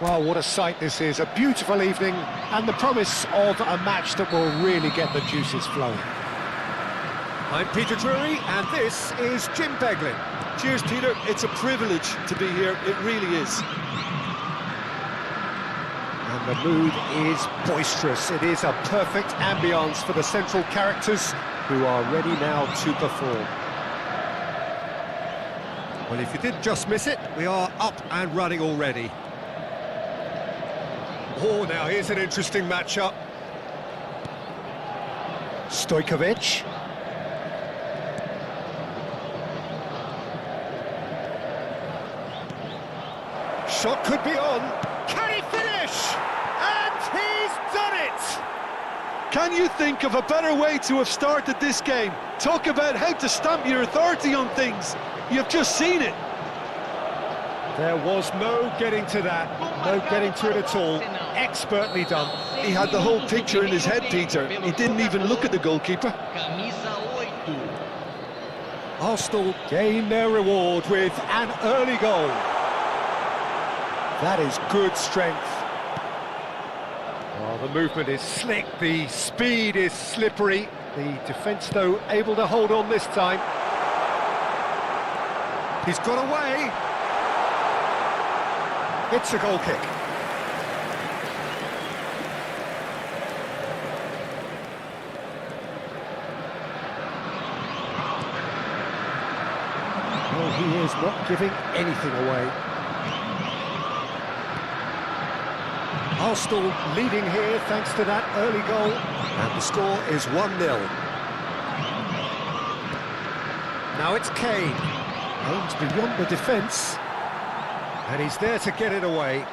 Well, what a sight this is. A beautiful evening and the promise of a match that will really get the juices flowing. I'm Peter Drury, and this is Jim Beglin. Cheers, Peter. It's a privilege to be here. It really is. And the mood is boisterous. It is a perfect ambience for the central characters who are ready now to perform. Well, if you did just miss it, we are up and running already. Oh, now here's an interesting matchup. Stojkovic. Shot could be on. Can he finish? And he's done it! Can you think of a better way to have started this game? Talk about how to stamp your authority on things. You've just seen it. There was no getting to that, no getting to it at all. Expertly done. He had the whole picture in his head, Peter. He didn't even look at the goalkeeper. Arsenal gain their reward with an early goal. That is good strength. Oh, the movement is slick, the speed is slippery. The defence, though, able to hold on this time. He's got away. It's a goal kick. Well, he is not giving anything away. Arsenal leading here thanks to that early goal. And the score is 1-0. Now it's Kane. Holmes beyond the defence. And he's there to get it away.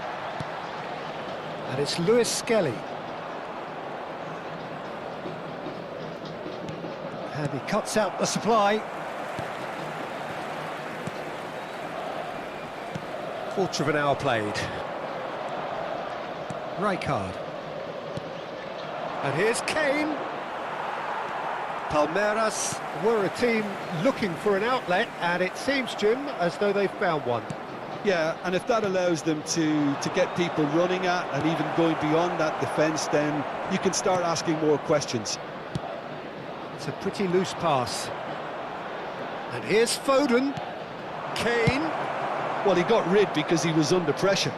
And it's Lewis Skelly. And he cuts out the supply. Quarter of an hour played. Rijkaard. And here's Kane. Palmeiras were a team looking for an outlet, and it seems, Jim, as though they've found one. Yeah, and if that allows them to get people running at and even going beyond that defence, then you can start asking more questions. It's a pretty loose pass. And here's Foden. Kane. Well, he got rid because he was under pressure.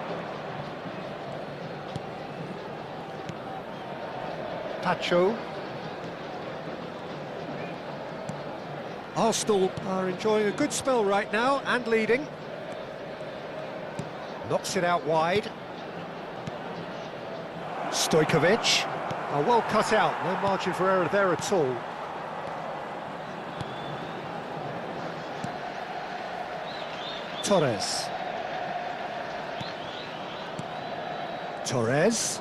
Pacho. Arsenal are enjoying a good spell right now and leading. Knocks it out wide. Stojkovic. Oh, well cut out, no margin for error there at all. Torres. Torres.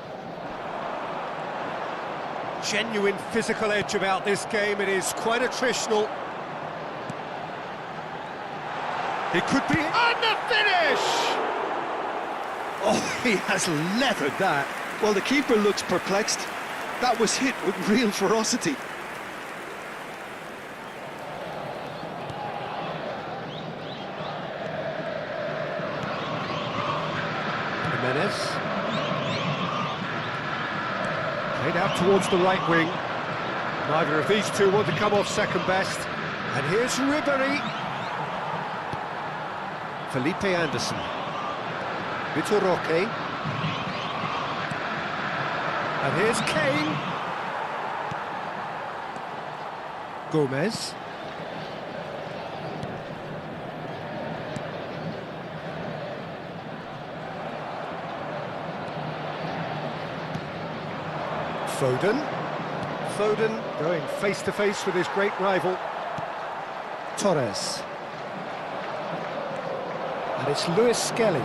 Genuine physical edge about this game. It is quite attritional. It could be... And the finish! Oh, he has leathered that. Well, the keeper looks perplexed. That was hit with real ferocity. Jimenez. Played out towards the right wing. Neither of these two want to come off second best. And here's Ribéry. Felipe Anderson. Vitor Roque. And here's Kane. Gomez. Foden. Foden going face-to-face with his great rival. Torres. And it's Lewis Skelly.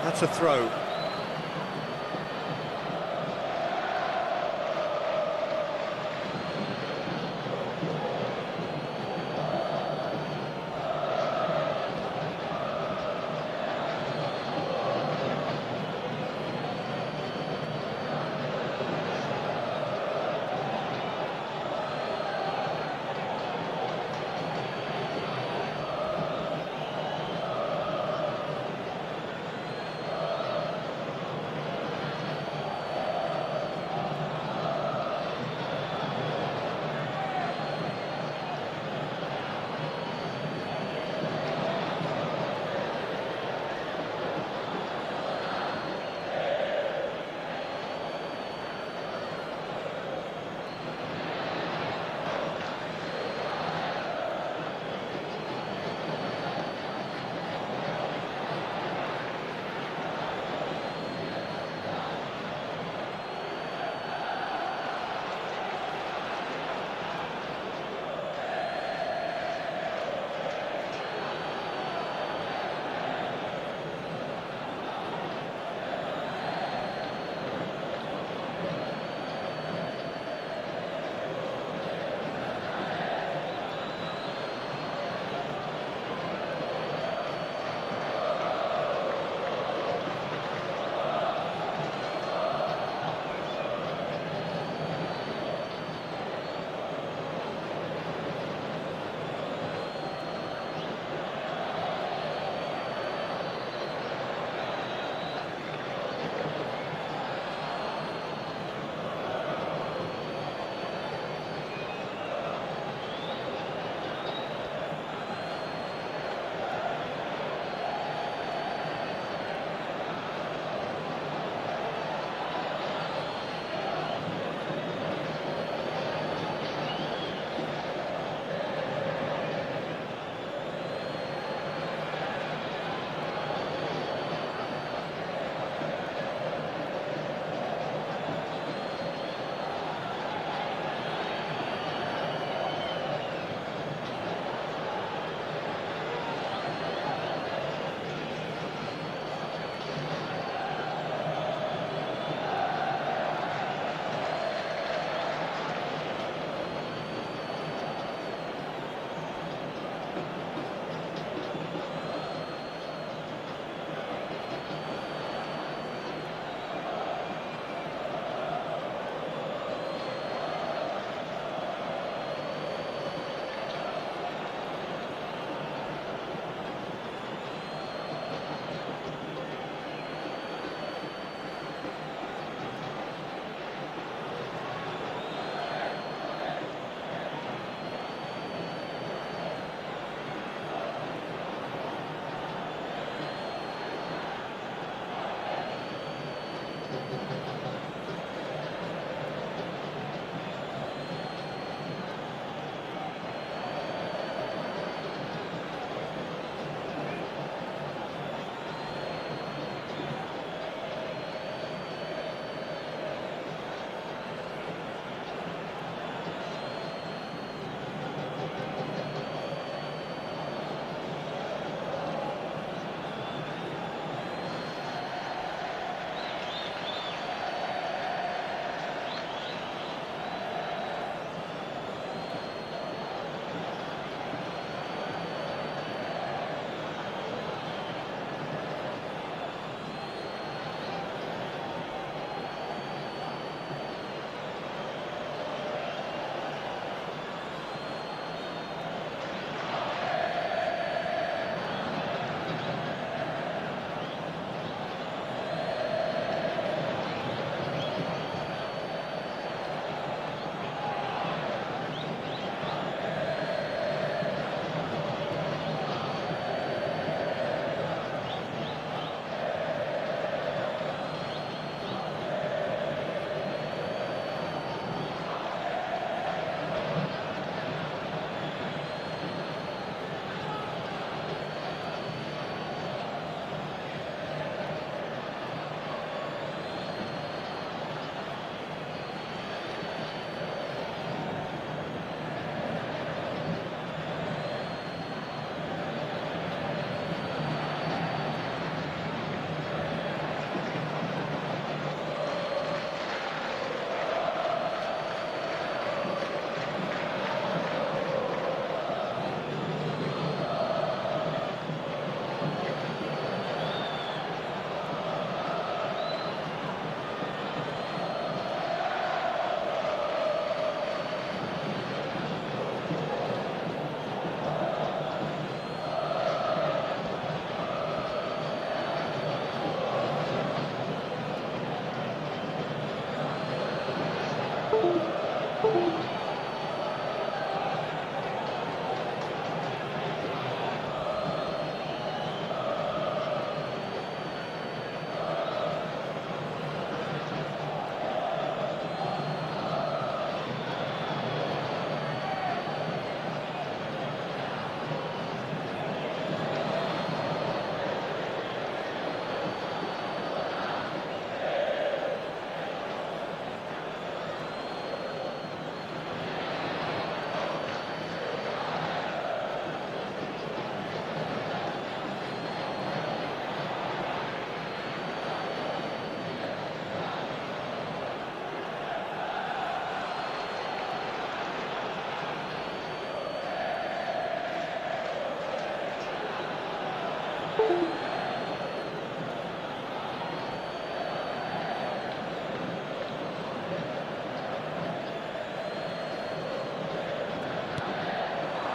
That's a throw.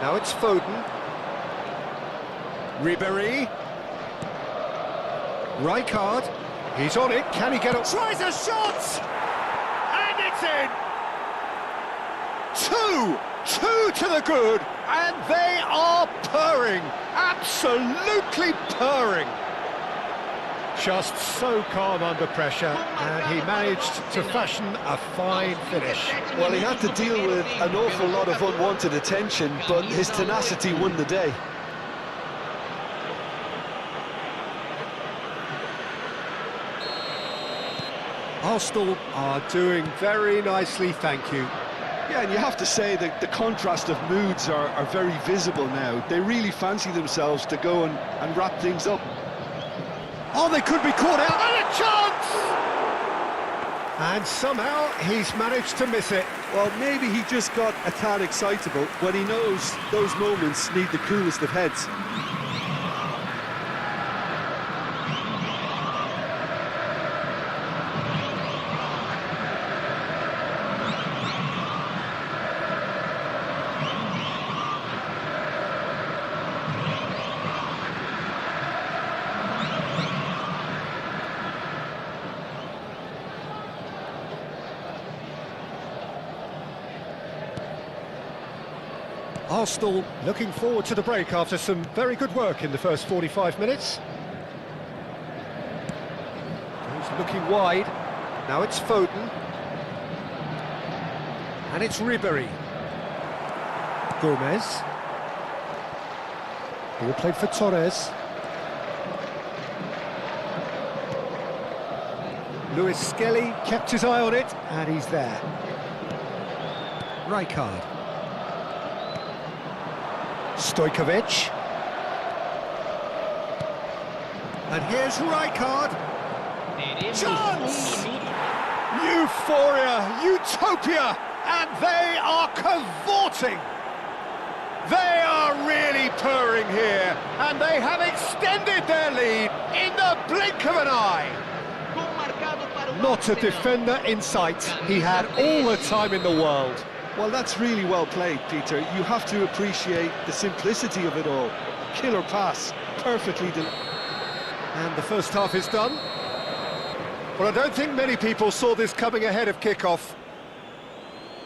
Now it's Foden. Ribéry. Rijkaard. He's on it. Can he get up? Tries a shot! And it's in! Two to the good, and they are purring. Absolutely purring. Just so calm under pressure, and he managed to fashion a fine finish. Well, he had to deal with an awful lot of unwanted attention, but his tenacity won the day. Arsenal are doing very nicely, thank you. Yeah, and you have to say that the contrast of moods are very visible now. They really fancy themselves to go and wrap things up. Oh, they could be caught out, and a chance! And somehow he's managed to miss it. Well, maybe he just got a tad excitable when he knows those moments need the coolest of heads. Arsenal looking forward to the break after some very good work in the first 45 minutes. He's looking wide. Now it's Foden. And it's Ribery. Gomez. Ball played for Torres. Lewis Skelly kept his eye on it, and he's there. Rijkaard. Stojkovic. And here's Rijkaard. Chance! Euphoria, utopia, and they are cavorting. They are really purring here, and they have extended their lead in the blink of an eye. Not a defender in sight. He had all the time in the world. Well, that's really well played, Peter. You have to appreciate the simplicity of it all. Killer pass, perfectly done. And the first half is done. Well, I don't think many people saw this coming ahead of kick-off.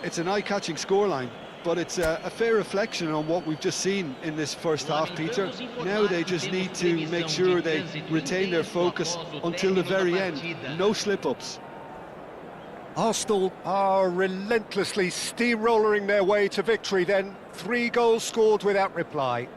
It's an eye-catching scoreline, but it's a fair reflection on what we've just seen in this first half, Peter. Now they just need to make sure they retain their focus until the very end. No slip-ups. Arsenal are relentlessly steamrollering their way to victory then. 3 goals scored without reply.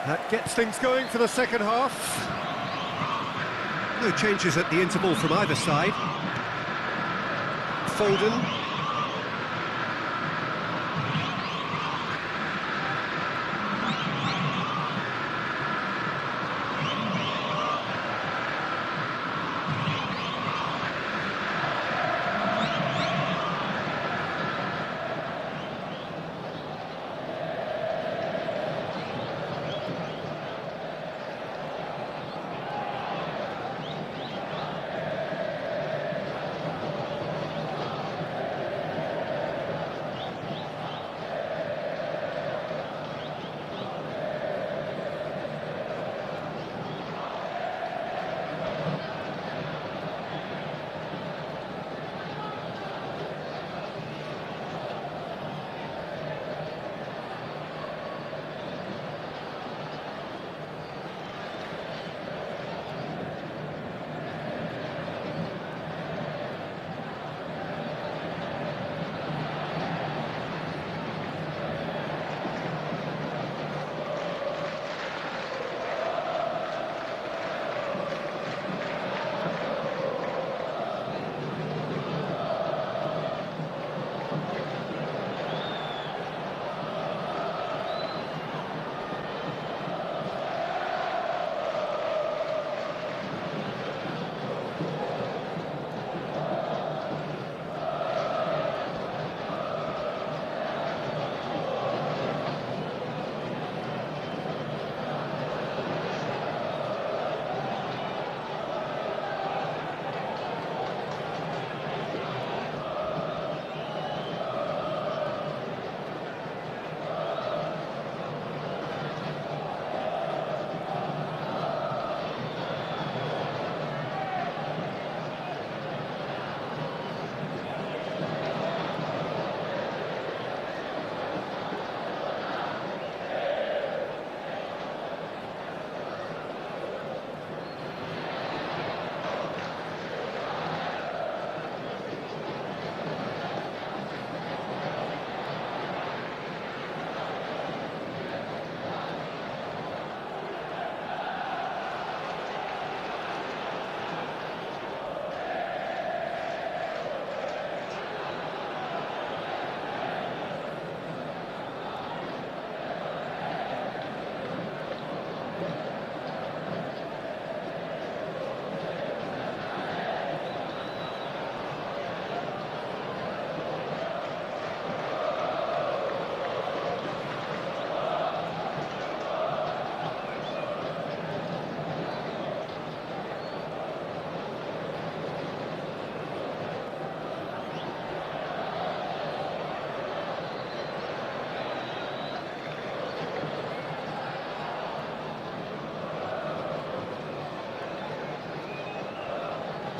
That gets things going for the second half. No changes at the interval from either side. Foden.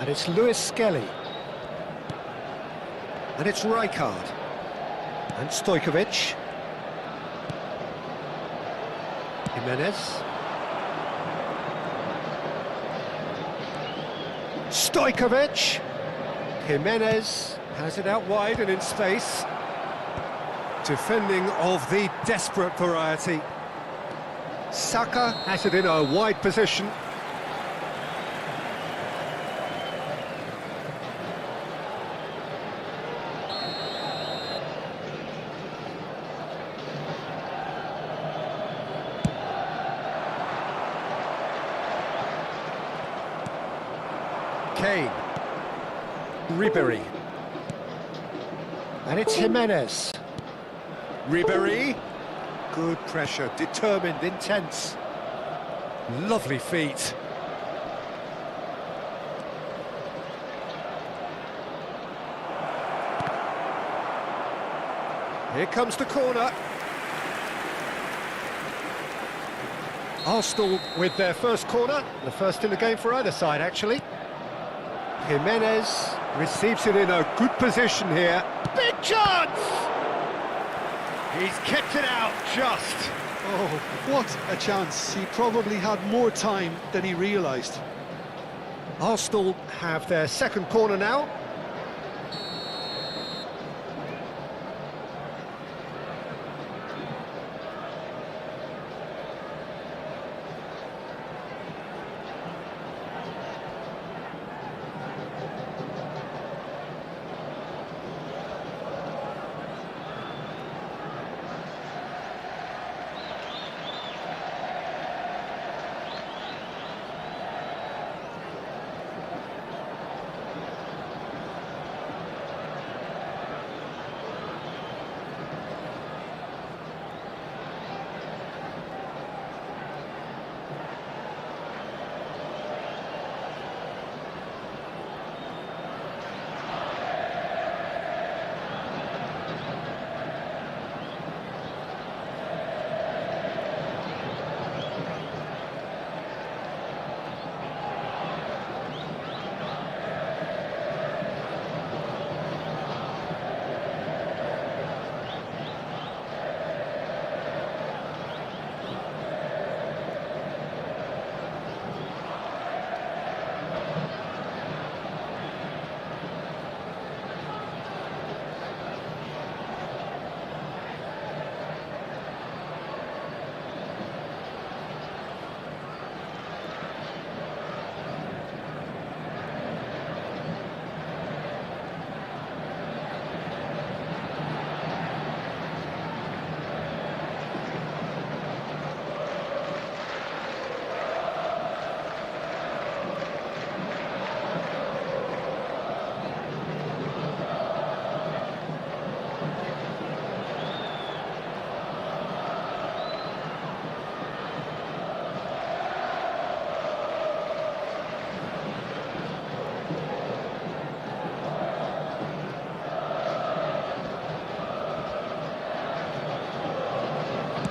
And it's Lewis Skelly. And it's Rijkaard. And Stojkovic. Jimenez. Stojkovic. Jimenez has it out wide and in space. Defending of the desperate variety. Saka has it in a wide position. Kane. Ribéry. And it's Jimenez. Ribéry. Good pressure, determined, intense. Lovely feet. Here comes the corner. Arsenal with their first corner, the first in the game for either side, actually. Jimenez receives it in a good position here. Big chance! He's kept it out just. Oh, what a chance. He probably had more time than he realised. Arsenal have their second corner now.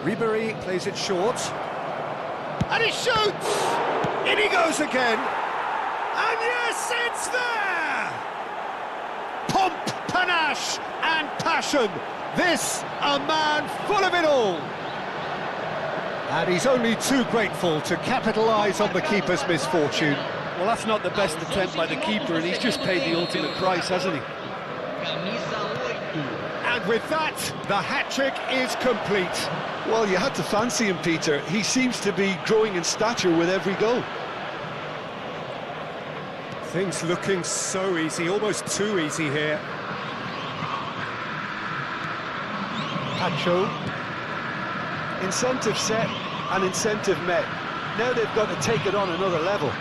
Ribery plays it short. And he shoots! In he goes again! And yes, it's there! Pomp, panache and passion. This, a man full of it all. And he's only too grateful to capitalise on the keeper's misfortune. Well, that's not the best attempt by the keeper, and he's just paid the ultimate price, hasn't he? And with that, the hat-trick is complete. Well, you had to fancy him, Peter. He seems to be growing in stature with every goal. Things looking so easy, almost too easy here. Pacho. Incentive set and incentive met. Now they've got to take it on another level.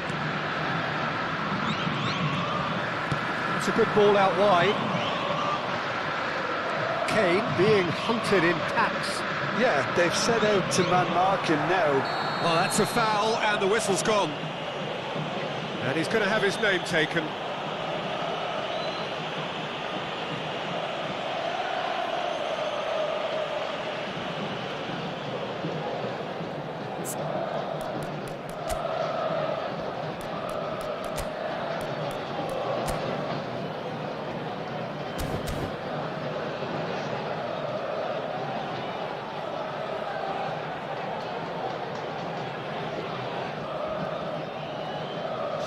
It's a good ball out wide. Kane being hunted in packs. Yeah, they've set out to man-mark him now. Well, that's a foul, and the whistle's gone. And he's going to have his name taken.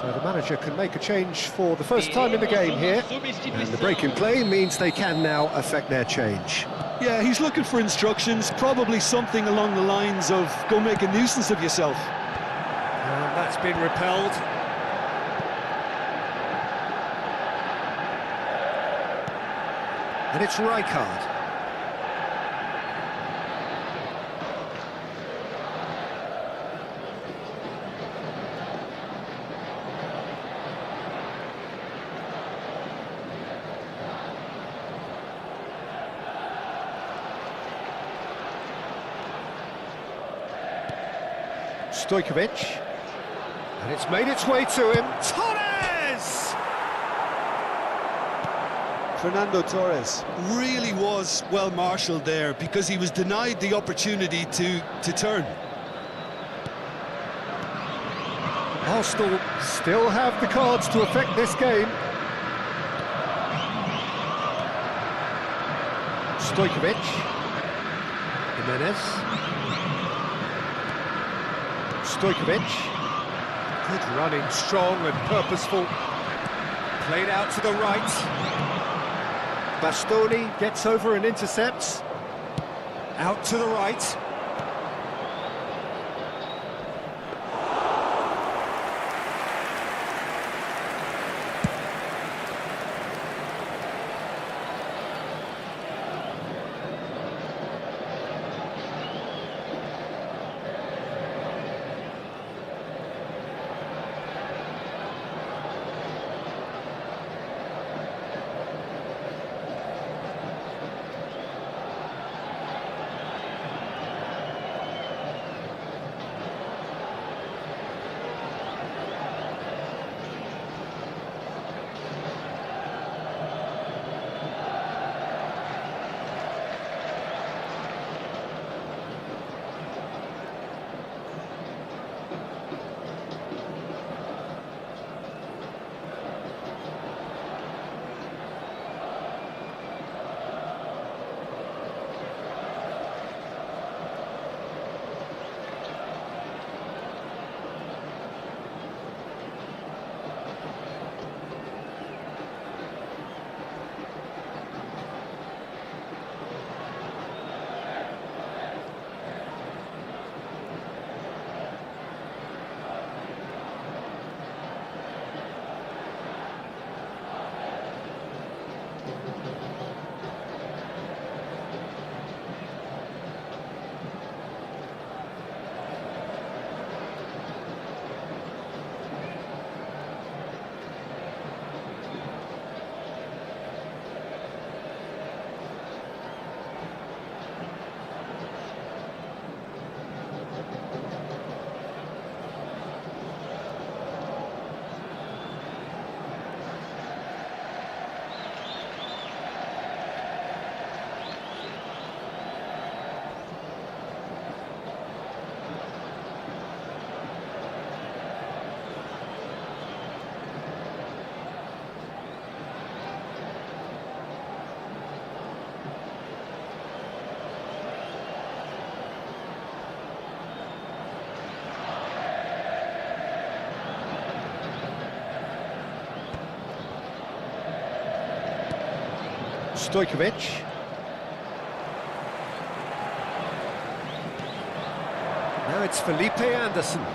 So the manager can make a change for the first time in the game here. And the break in play means they can now affect their change. Yeah, he's looking for instructions, probably something along the lines of, go make a nuisance of yourself. And that's been repelled. And it's Rijkaard. Stojkovic, and it's made its way to him. Torres! Fernando Torres really was well marshalled there because he was denied the opportunity to turn. Arsenal still have the cards to affect this game. Stojkovic, Jimenez. Stojkovic, good running, strong and purposeful. Played out to the right. Bastoni gets over and intercepts. Out to the right. Stojkovic. Now it's Felipe Anderson.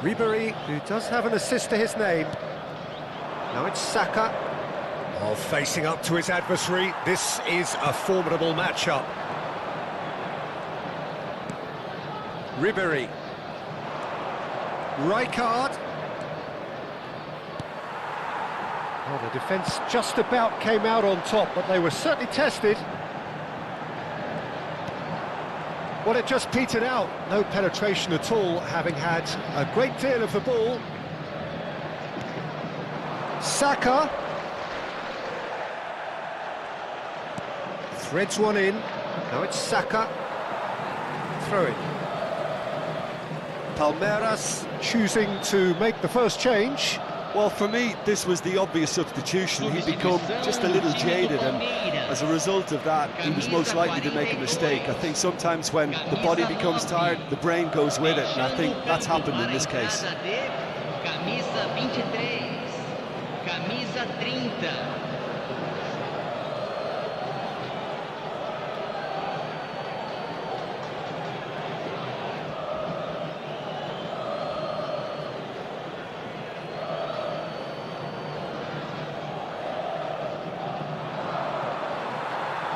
Ribery, who does have an assist to his name. Now it's Saka. Oh, facing up to his adversary. This is a formidable matchup. Ribery. Rijkaard. Oh, the defence just about came out on top, but they were certainly tested. Well, it just petered out. No penetration at all, having had a great deal of the ball. Saka. Threads one in. Now it's Saka. Throw it. Palmeiras choosing to make the first change. Well, for me, this was the obvious substitution. He'd become just a little jaded, and as a result of that, he was most likely to make a mistake. I think sometimes when the body becomes tired, the brain goes with it, and I think that's happened in this case. Camisa 23, camisa 30.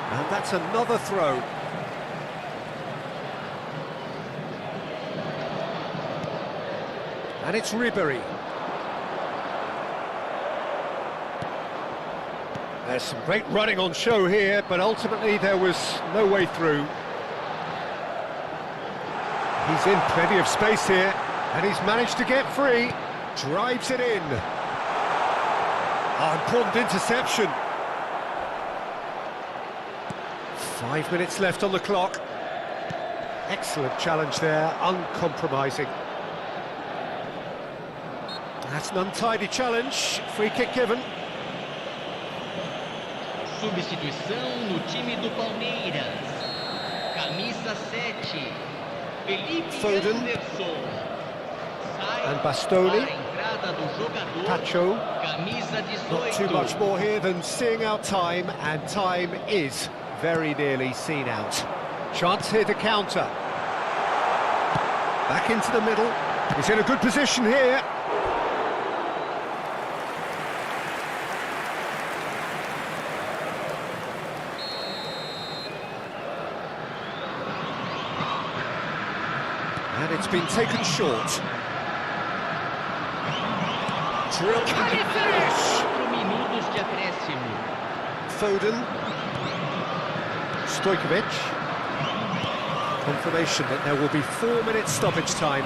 And that's another throw. And it's Ribery. There's some great running on show here, but ultimately there was no way through. He's in plenty of space here, and he's managed to get free. Drives it in. Oh, important interception. 5 minutes left on the clock. Excellent challenge there, uncompromising. That's an untidy challenge, free kick given. Substituição no time do Palmeiras. Camisa 7, Felipe Foden. Anderson. Sai And Bastoni. para a entrada do jogador. Pacho. Camisa 18. Not too much more here than seeing out time, and time is very nearly seen out. Chance here to counter. Back into the middle. He's in a good position here. And it's been taken short. Drill. Can he finish? 4 minutos de acréscimo. Foden. Stojkovic. Confirmation that there will be 4 minutes stoppage time.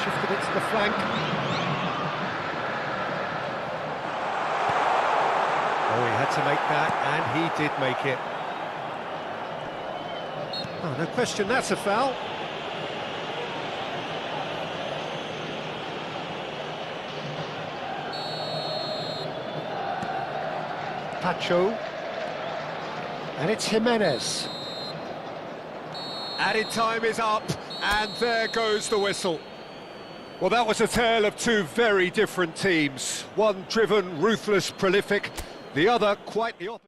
Shifted it to the flank. Oh, he had to make that, and he did make it. Oh, no question, that's a foul. Pacho. And it's Jimenez. Added time is up, and there goes the whistle. Well, that was a tale of two very different teams. One driven, ruthless, prolific, the other quite the opposite.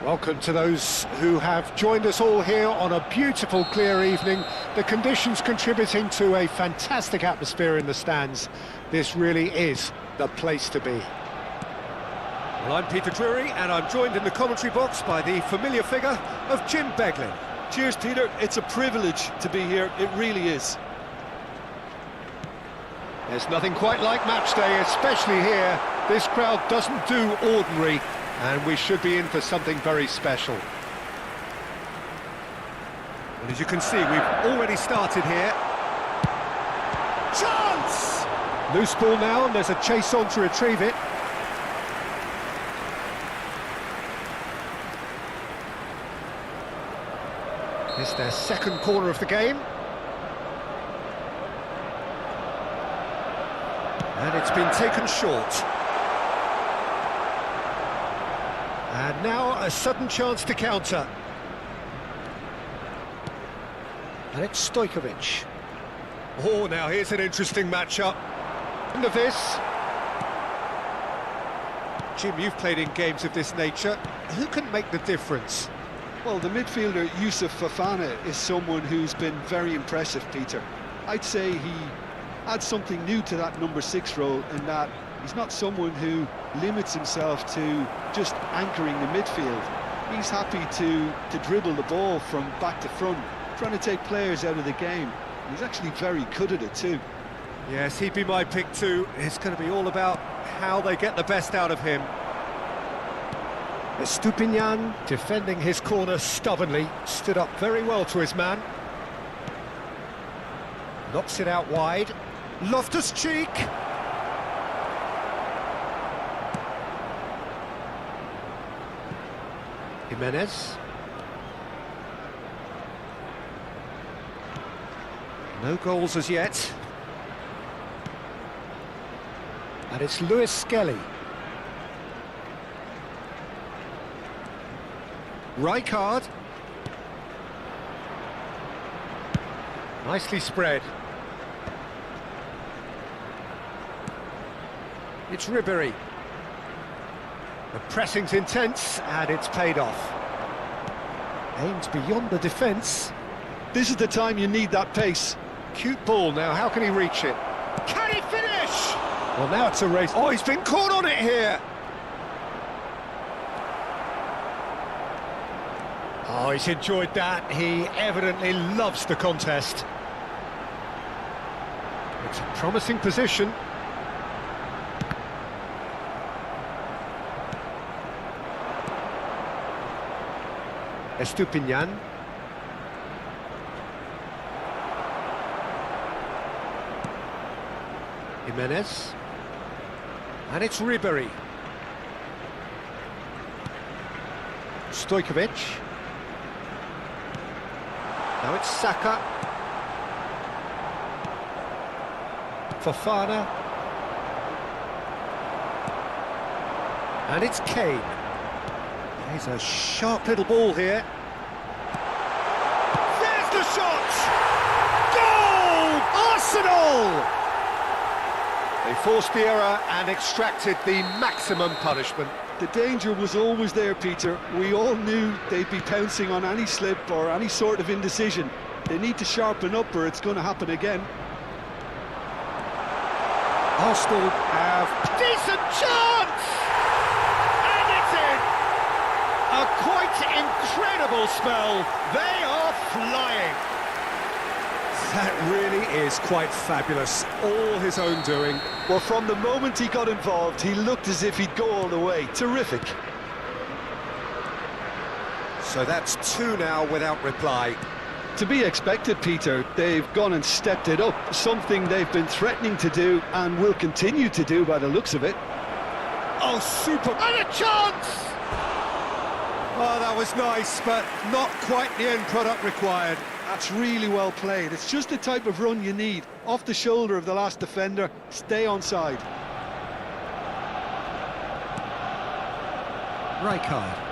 Welcome to those who have joined us all here on a beautiful, clear evening. The conditions contributing to a fantastic atmosphere in the stands. This really is the place to be. Well, I'm Peter Drury, and I'm joined in the commentary box by the familiar figure of Jim Beglin. Cheers, Peter. It's a privilege to be here. It really is. There's nothing quite like match day, especially here. This crowd doesn't do ordinary, and we should be in for something very special. And as you can see, we've already started here. Chance! Loose ball now, and there's a chase on to retrieve it. It's their second corner of the game. And it's been taken short. And now a sudden chance to counter. And it's Stojkovic. Oh, now here's an interesting matchup. End of this. Jim, you've played in games of this nature. Who can make the difference? Well, the midfielder Yusuf Fofana is someone who's been very impressive, Peter. I'd say he adds something new to that number 6 role in that he's not someone who limits himself to just anchoring the midfield. He's happy to dribble the ball from back to front, trying to take players out of the game. He's actually very good at it too. Yes, he'd be my pick too. It's going to be all about how they get the best out of him. Estupinian defending his corner stubbornly, stood up very well to his man. Knocks it out wide. Loftus-Cheek! Jimenez. No goals as yet. And it's Lewis Skelly. Rijkaard. Nicely spread. It's Ribéry. The pressing's intense, and it's paid off. Aims beyond the defence. This is the time you need that pace. Cute ball now, how can he reach it? Can he finish? Well, now it's a race. Oh, he's been caught on it here. Oh, he's enjoyed that. He evidently loves the contest. It's a promising position. Estupinian. Jimenez. And it's Ribéry. Stojkovic. Now it's Saka. Fofana. And it's Kane. He's a sharp little ball here. There's the shot! Goal! Arsenal! They forced the error and extracted the maximum punishment. The danger was always there, Peter. We all knew they'd be pouncing on any slip or any sort of indecision. They need to sharpen up or it's going to happen again. Arsenal have Decent chance! And it's in! A quite incredible spell. They are flying. That really is quite fabulous. All his own doing. Well, from the moment he got involved, he looked as if he'd go all the way. Terrific. So that's 2 now without reply. To be expected, Peter. They've gone and stepped it up, something they've been threatening to do and will continue to do by the looks of it. Oh, super! And a chance! Oh, that was nice, but not quite the end product required. That's really well played. It's just the type of run you need. Off the shoulder of the last defender, stay onside. Rijkaard.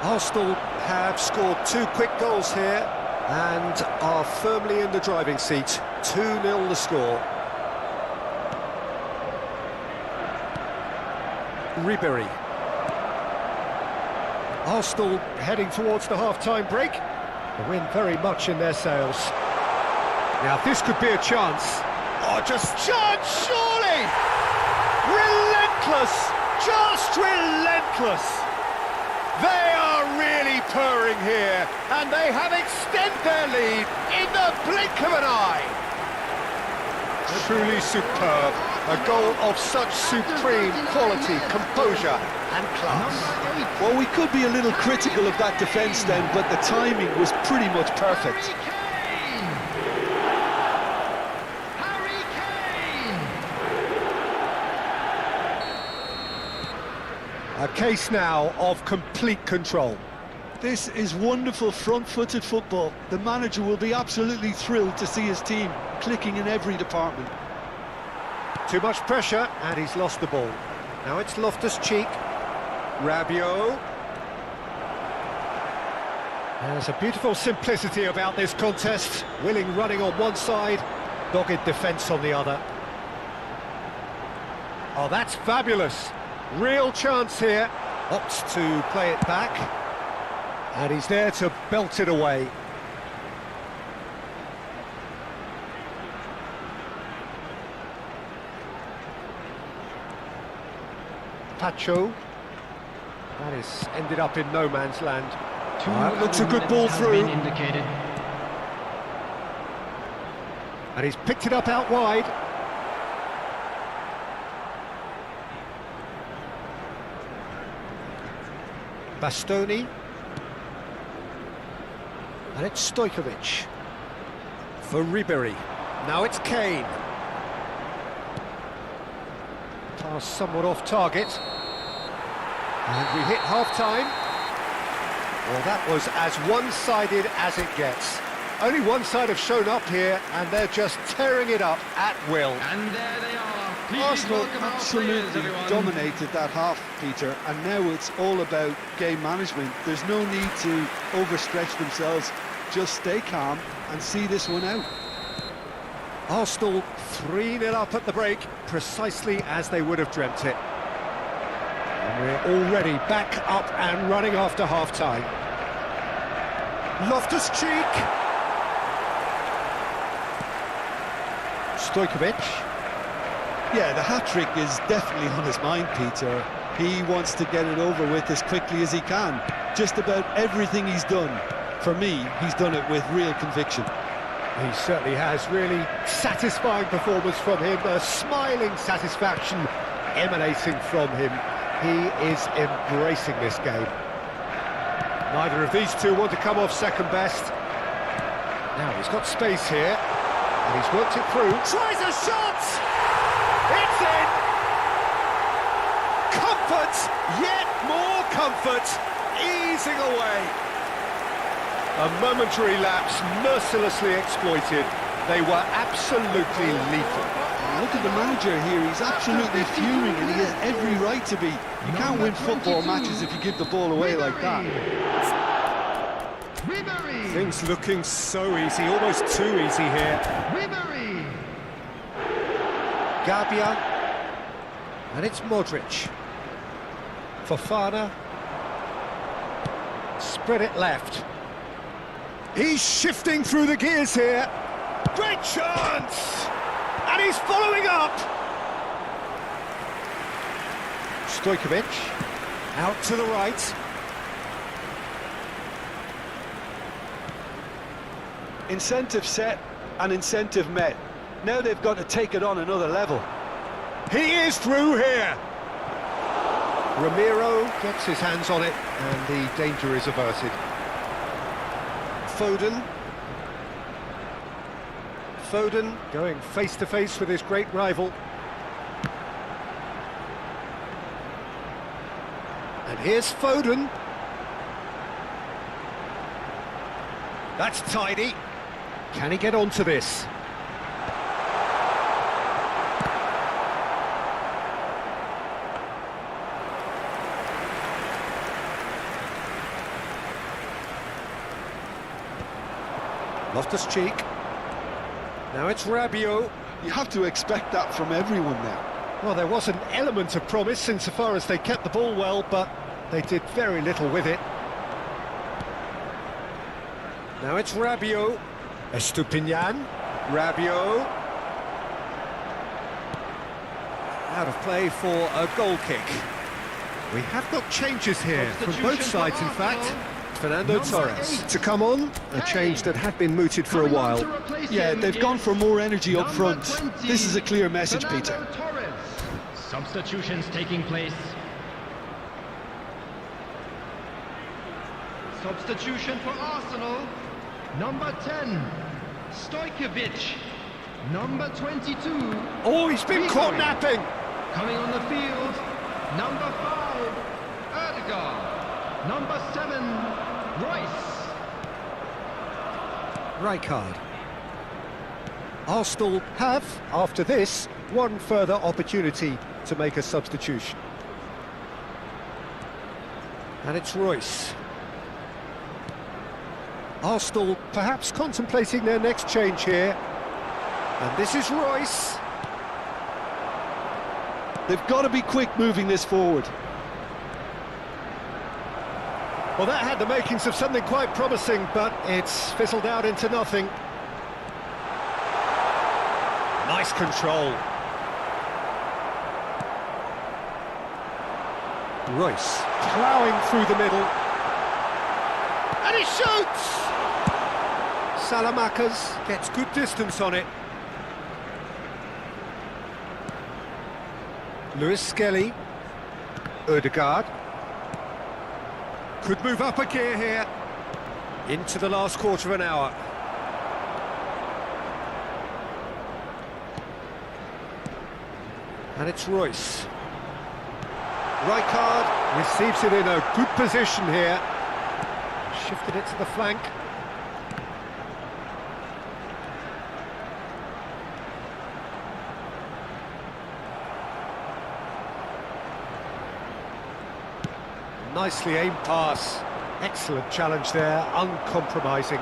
Arsenal have scored 2 quick goals here and are firmly in the driving seat. 2-0 the score. Ribéry. Arsenal heading towards the half-time break. The wind very much in their sails. Now this could be a chance. Oh, just Chance, surely! Relentless! Just relentless! They are really purring here, and they have extended their lead in the blink of an eye. truly superb. A goal of such supreme quality, composure and class. Well, we could be a little critical of that defence then, but the timing was pretty much perfect. A case now of complete control. This is wonderful front-footed football. The manager will be absolutely thrilled to see his team clicking in every department. Too much pressure, and he's lost the ball. Now it's Loftus-Cheek. Rabiot. There's a beautiful simplicity about this contest. Willing running on one side, dogged defence on the other. Oh, that's fabulous. Real chance here. Opts to play it back. And he's there to belt it away. Pacho. That is ended up in no man's land. That looks a good ball through. And he's picked it up out wide. Bastoni. And it's Stojkovic. For Ribery. Now it's Kane. Pass somewhat off target. And we hit half-time. Well, that was as one-sided as it gets. Only one side have shown up here, and they're just tearing it up at will. And there they are. Please Arsenal welcome our absolutely players, everyone. dominated that half, Peter, and now it's all about game management. There's no need to overstretch themselves. Just stay calm and see this one out. Arsenal 3-0 up at the break, precisely as they would have dreamt it. And we're already back up and running after half-time. Loftus-Cheek. Stojkovic. Yeah, the hat-trick is definitely on his mind, Peter. He wants to get it over with as quickly as he can. Just about everything he's done, for me, he's done it with real conviction. He certainly has. Really satisfying performance from him. A smiling satisfaction emanating from him. He is embracing this game. Neither of these two want to come off second best. Now he's got space here, and he's worked it through. Tries a shot! It's in! Comfort! Yet more comfort! Easing away. A momentary lapse, mercilessly exploited. They were absolutely lethal. Look at the manager here, he's absolutely fuming and he has every right to be. You can't win football matches if you give the ball away like that. Things looking so easy, almost too easy here. Gabia. And it's Modric. Fofana. Spread it left. He's shifting through the gears here. Great chance! And he's following up! Stojkovic. Out to the right. Incentive set and incentive met. Now they've got to take it on another level. He is through here! Ramiro gets his hands on it, and the danger is averted. Foden. Foden going face-to-face with his great rival. And here's Foden. That's tidy. Can he get onto this? Loftus-Cheek. Now it's Rabiot. You have to expect that from everyone now. Well, there was an element of promise insofar as they kept the ball well, but they did very little with it. Now it's Rabiot. Estupinian. Rabiot. Out of play for a goal kick. We have got changes here from both sides, in fact. Fernando Torres to come on, a change that had been mooted for a while. Yeah, they've gone for more energy up front. This is a clear message, Peter. Substitutions taking place. Substitution for Arsenal. Number 10, Stojkovic. Number 22. Oh, he's been caught napping. Coming on the field, number 5, Erdegaard. Number 7, Royce. Rijkaard. Arsenal have, after this, one further opportunity to make a substitution. And it's Royce. Arsenal perhaps contemplating their next change here. And this is Royce. They've got to be quick moving this forward. Well, that had the makings of something quite promising, but it's fizzled out into nothing. Nice control. Royce ploughing through the middle. And he shoots! Salamakers gets good distance on it. Lewis Skelly. Erdegaard. Could move up a gear here. Into the last quarter of an hour. And it's Royce. Rijkaard receives it in a good position here. Shifted it to the flank. Nicely aimed pass. Excellent challenge there, uncompromising.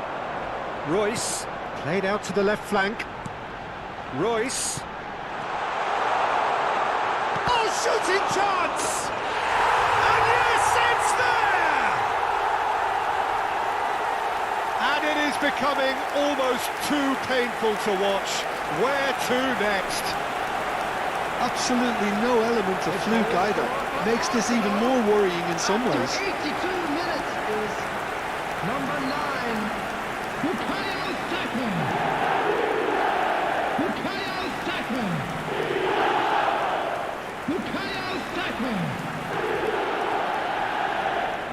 Royce played out to the left flank. Royce. Oh, shooting chance! And yes, it's there! And it is becoming almost too painful to watch. Where to next? Absolutely no element of fluke either. Makes this even more worrying in some ways. 82 minutes is number 9, Bukayo Saka. Bukayo Saka. Bukayo Saka.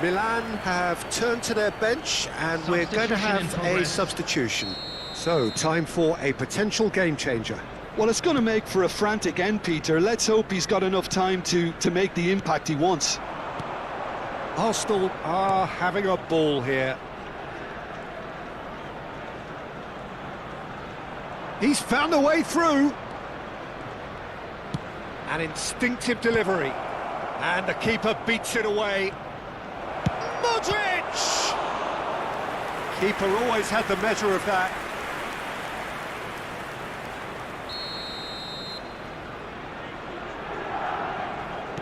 Milan have turned to their bench and we're going to have a substitution. So, time for a potential game changer. Well, it's going to make for a frantic end, Peter. Let's hope he's got enough time to make the impact he wants. Arsenal are having a ball here. He's found a way through. An instinctive delivery. And the keeper beats it away. Modric! Keeper always had the measure of that.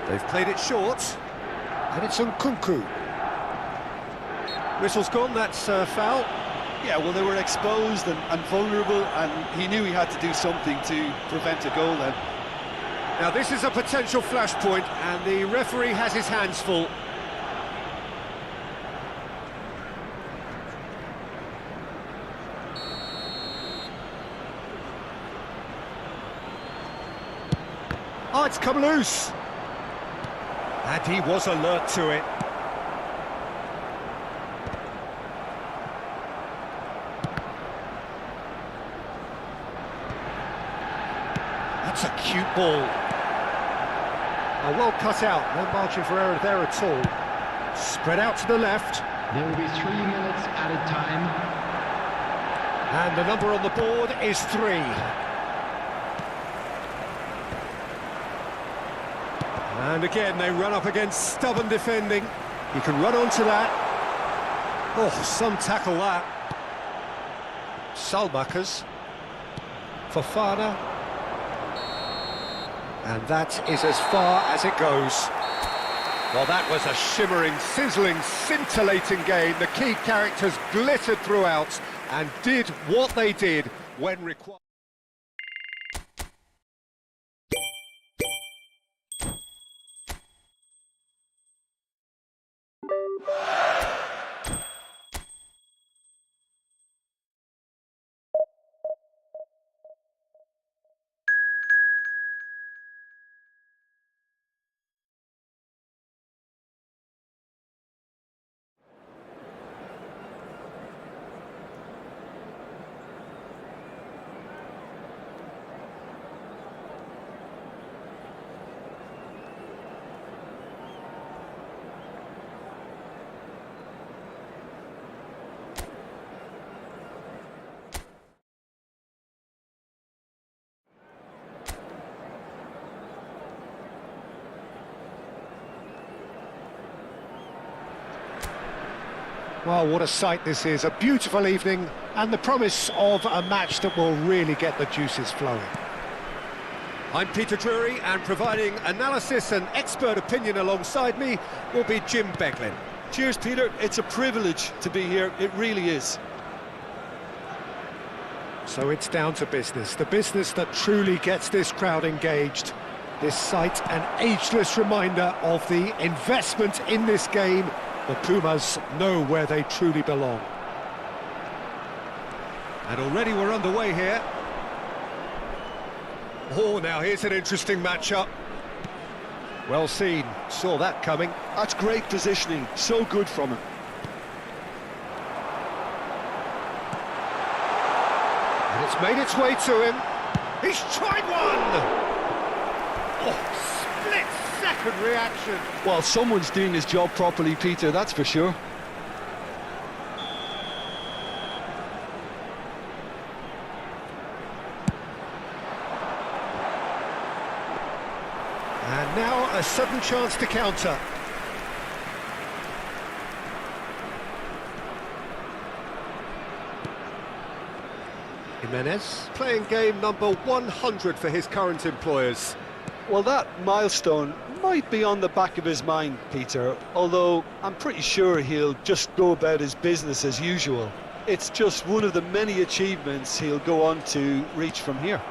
They've played it short, and it's Nkunku. Whistle's gone, that's foul. Yeah, well, they were exposed and vulnerable, and he knew he had to do something to prevent a goal then. Now this is a potential flashpoint, and the referee has his hands full. Oh, it's come loose. And he was alert to it. That's a cute ball. Oh, well cut out, no margin for error there at all. Spread out to the left. There will be 3 minutes added time. And the number on the board is 3. And again, they run up against stubborn defending. He can run onto that. Oh, some tackle that. Salmakers. Fofana. And that is as far as it goes. Well, that was a shimmering, sizzling, scintillating game. The key characters glittered throughout and did what they did when required. Well, what a sight this is, a beautiful evening and the promise of a match that will really get the juices flowing. I'm Peter Drury, and providing analysis and expert opinion alongside me will be Jim Beglin. Cheers, Peter. It's a privilege to be here. It really is. So it's down to business, the business that truly gets this crowd engaged. This sight, an ageless reminder of the investment in this game. The Pumas know where they truly belong. And already we're underway here. Oh, now here's an interesting matchup. Well seen, saw that coming. That's great positioning. So good from him. And it's made its way to him. He's tried one! Oh, split-second reaction. Well, someone's doing his job properly, Peter, that's for sure. And now a sudden chance to counter. Jimenez playing game number 100 for his current employers. Well, that milestone might be on the back of his mind, Peter, although I'm pretty sure he'll just go about his business as usual. It's just one of the many achievements he'll go on to reach from here.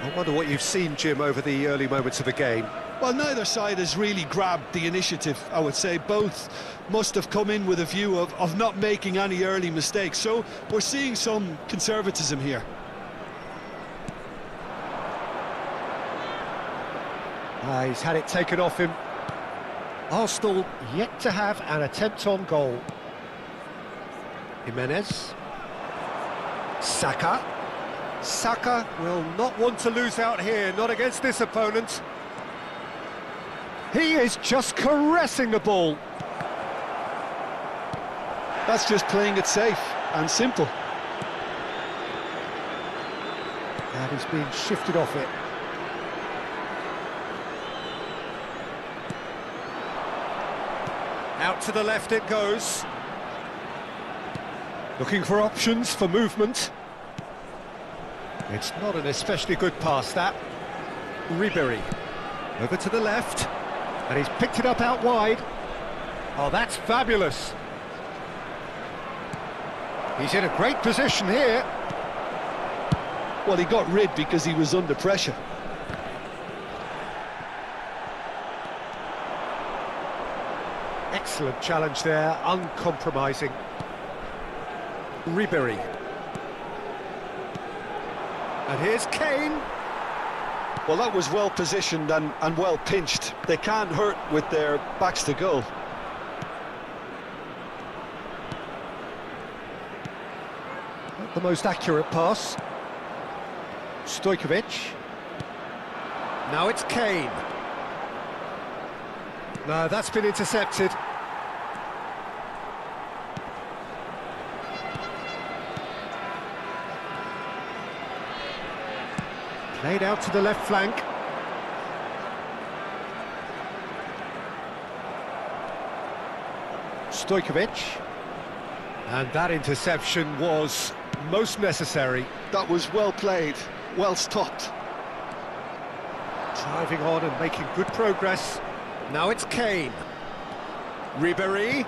I wonder what you've seen, Jim, over the early moments of the game. Well, neither side has really grabbed the initiative, I would say. Both must have come in with a view of not making any early mistakes, so we're seeing some conservatism here. He's had it taken off him. Arsenal yet to have an attempt on goal. Jimenez. Saka. Saka will not want to lose out here, not against this opponent. He is just caressing the ball. That's just playing it safe and simple. And he's being shifted off it. Out to the left it goes. Looking for options for movement. It's not an especially good pass, that. Ribery. Over to the left. And he's picked it up out wide. Oh, that's fabulous. He's in a great position here. Well, he got rid because he was under pressure. Excellent challenge there, uncompromising. Ribery. And here's Kane. Well, that was well positioned and well pinched. They can't hurt with their backs to goal. Not the most accurate pass. Stojkovic. Now it's Kane. No, that's been intercepted. Played out to the left flank. Stojkovic. And that interception was most necessary. That was well played, well stopped. Driving on and making good progress. Now it's Kane. Ribery.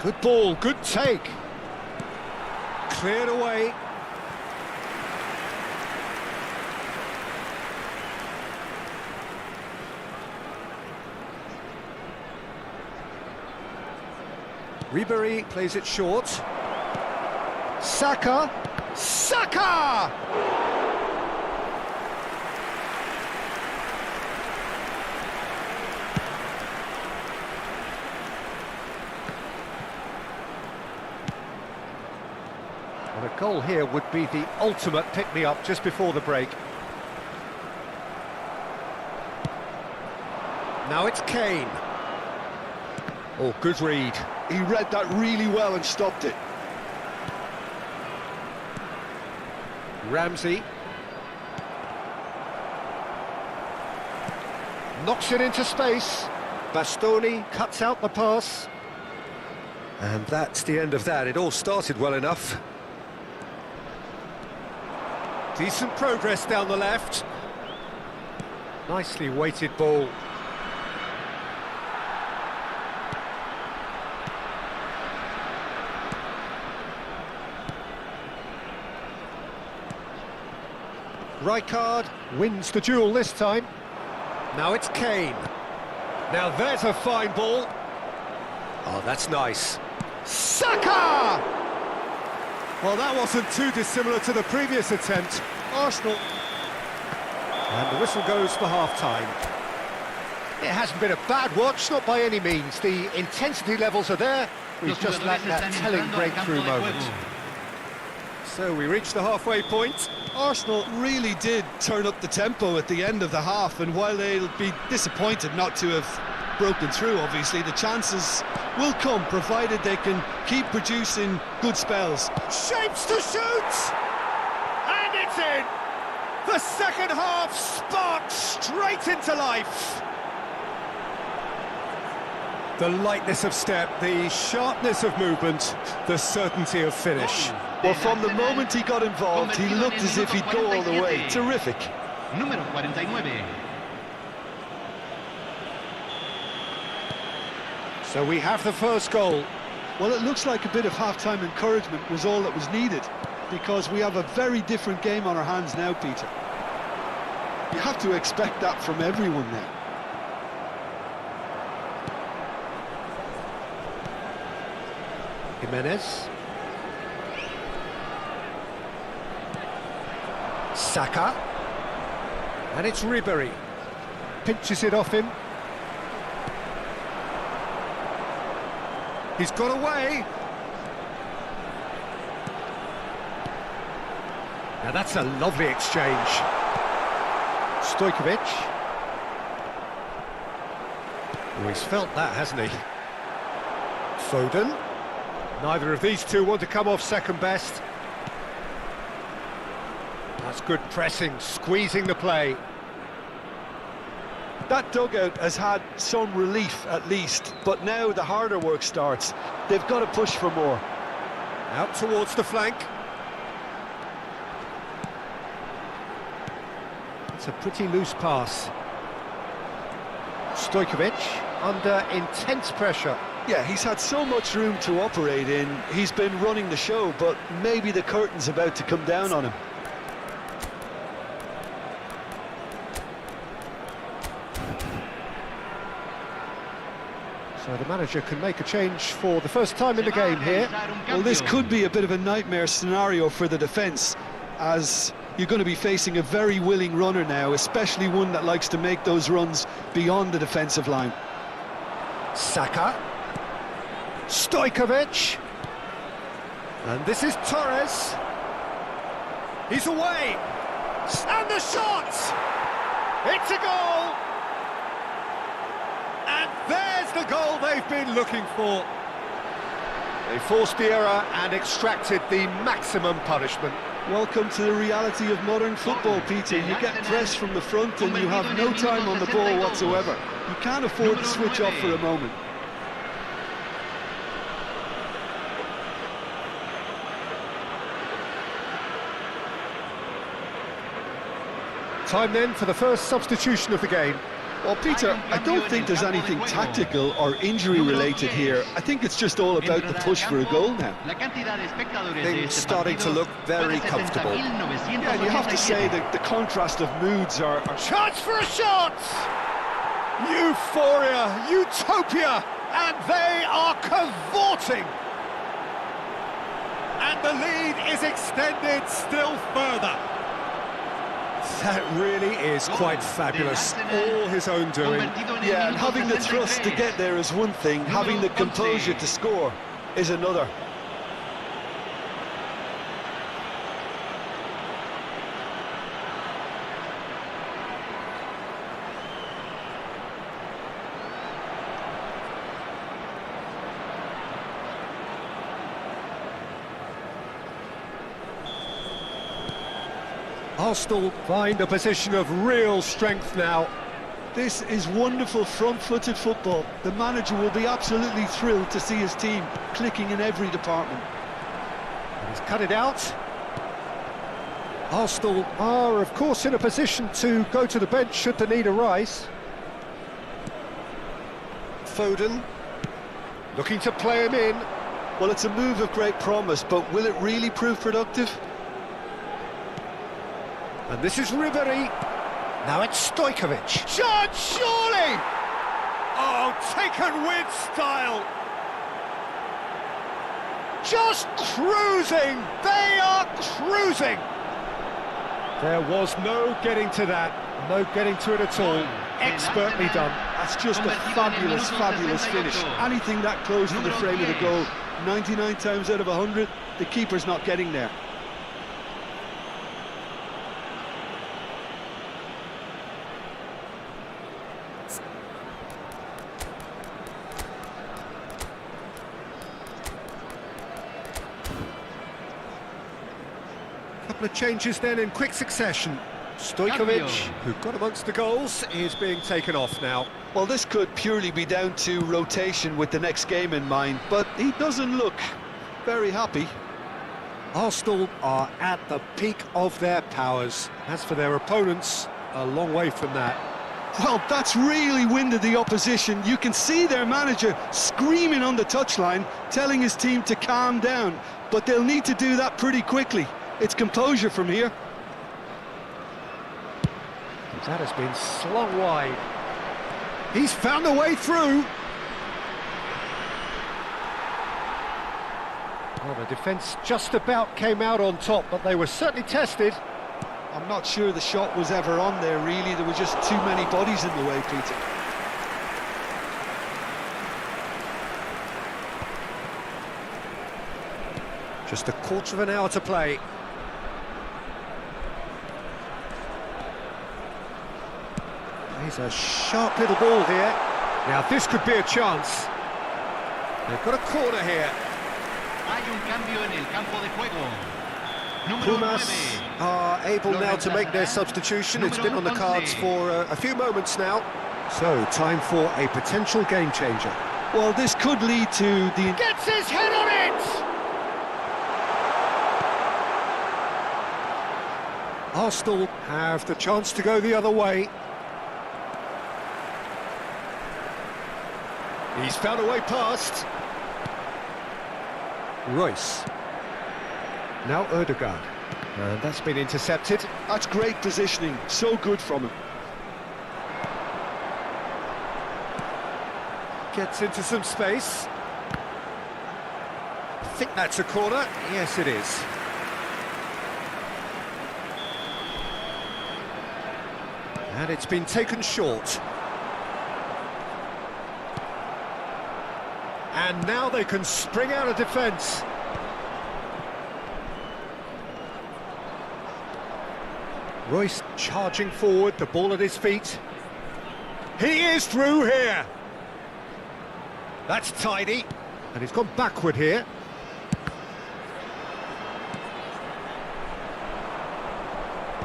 Good ball, good take. Cleared away. Ribery plays it short. Saka. Saka! And a goal here would be the ultimate pick-me-up just before the break. Now it's Kane. Oh, good read. He read that really well and stopped it. Ramsey. Knocks it into space. Bastoni cuts out the pass. And that's the end of that. It all started well enough. Decent progress down the left. Nicely weighted ball. Rijkaard wins the duel this time. Now it's Kane. Now there's a fine ball. Oh, that's nice. Saka! Well, that wasn't too dissimilar to the previous attempt. Arsenal. And the whistle goes for half-time. It hasn't been a bad watch, not by any means. The intensity levels are there. We've just lacked that telling breakthrough moment. So we reach the halfway point. Arsenal really did turn up the tempo at the end of the half, and while they'll be disappointed not to have broken through, obviously, the chances will come, provided they can keep producing good spells. Shapes to shoot! And it's in! The second half sparks straight into life. The lightness of step, the sharpness of movement, the certainty of finish. Well, from the moment he got involved, he looked as if he'd go all the way. Terrific. Número 49. So we have the first goal. Well, it looks like a bit of half-time encouragement was all that was needed, because we have a very different game on our hands now, Peter. You have to expect that from everyone now. Jimenez. Saka. And it's Ribery. Pinches it off him. He's got away. Now that's a lovely exchange. Stojkovic. Oh, he's felt that, hasn't he? Foden. Neither of these two want to come off second best. That's good pressing, squeezing the play. That dugout has had some relief at least, but now the harder work starts. They've got to push for more. Out towards the flank. It's a pretty loose pass. Stojkovic under intense pressure. Yeah, he's had so much room to operate in. He's been running the show, but maybe the curtain's about to come down on him. So the manager can make a change for the first time in the game here. Well, this could be a bit of a nightmare scenario for the defence, as you're going to be facing a very willing runner now, especially one that likes to make those runs beyond the defensive line. Saka. Stojkovic. And this is Torres. He's away. And the shot! It's a goal! And there's the goal they've been looking for. They forced the error and extracted the maximum punishment. Welcome to the reality of modern football, Peter. You get pressed from the front and you have no time on the ball whatsoever. You can't afford to switch off for a moment. Time then for the first substitution of the game. Well, Peter, I don't think there's anything tactical or injury-related here. I think it's just all about the push for a goal now. Things starting to look very comfortable. Yeah, and you have to say that the contrast of moods are... Chance for a shot! Euphoria, utopia, and they are cavorting! And the lead is extended still further. That really is quite fabulous, all his own doing. Yeah, and having the thrust to get there is one thing, having the composure to score is another. Arsenal find a position of real strength now. This is wonderful front-footed football. The manager will be absolutely thrilled to see his team clicking in every department. And he's cut it out. Arsenal are, of course, in a position to go to the bench should the need arise. Foden, looking to play him in. Well, it's a move of great promise, but will it really prove productive? And this is Ribery. Now it's Stojkovic. Shot, surely! Oh, taken with style. Just cruising. They are cruising. There was no getting to that, no getting to it at all. Expertly done. That's just a fabulous, fabulous finish. Anything that close to the frame of the goal, 99 times out of 100, the keeper's not getting there. Couple of changes then in quick succession. Stojkovic, who got amongst the goals, is being taken off now. Well, this could purely be down to rotation with the next game in mind, but he doesn't look very happy. Arsenal are at the peak of their powers. As for their opponents, a long way from that. Well, that's really winded the opposition. You can see their manager screaming on the touchline, telling his team to calm down, but they'll need to do that pretty quickly. It's composure from here. That has been slung wide. He's found a way through. Well, the defence just about came out on top, but they were certainly tested. I'm not sure the shot was ever on there, really. There were just too many bodies in the way, Peter. Just a quarter of an hour to play. He's a sharp little ball here. Now this could be a chance. They've got a corner here. Hay un cambio en el campo de juego. Número Pumas 9. are able now to make their substitution. It's been on the cards for a few moments now. So, time for a potential game changer. Well, this could lead to the... Gets his head on it! Arsenal have the chance to go the other way. He's found a way past. Royce. Now Ødegaard. And that's been intercepted. That's great positioning. So good from him. Gets into some space. I think that's a corner. Yes, it is. And it's been taken short. And now they can spring out of defence. Royce charging forward, the ball at his feet. He is through here. That's tidy. And he's gone backward here.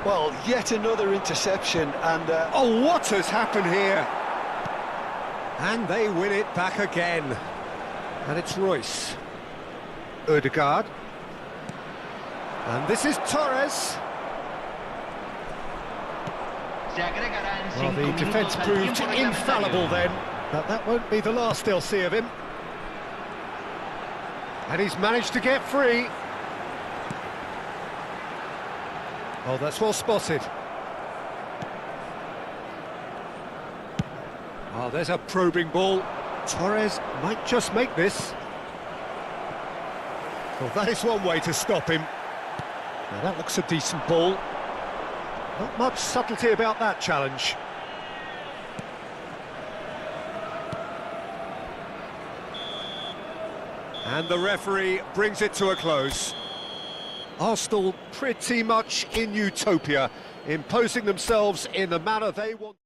Well, yet another interception, and... Oh, what has happened here? And they win it back again. And it's Royce. Ødegaard. And this is Torres. Well, the defence proved infallible then, but that won't be the last they'll see of him. And he's managed to get free. Oh, that's well spotted. Oh, there's a probing ball. Torres might just make this. Well, that is one way to stop him. Now, that looks a decent ball. Not much subtlety about that challenge. And the referee brings it to a close. Arsenal pretty much in utopia, imposing themselves in the manner they want.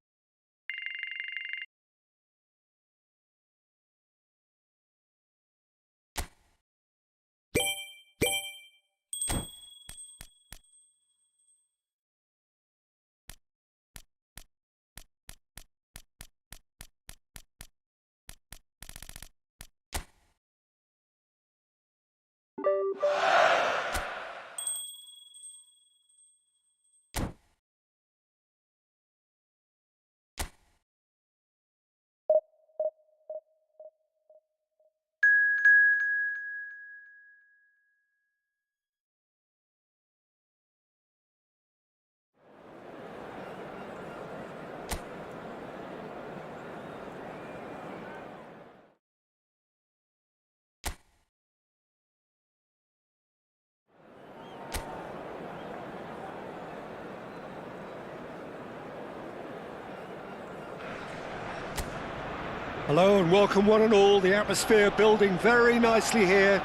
Hello and welcome one and all. The atmosphere building very nicely here.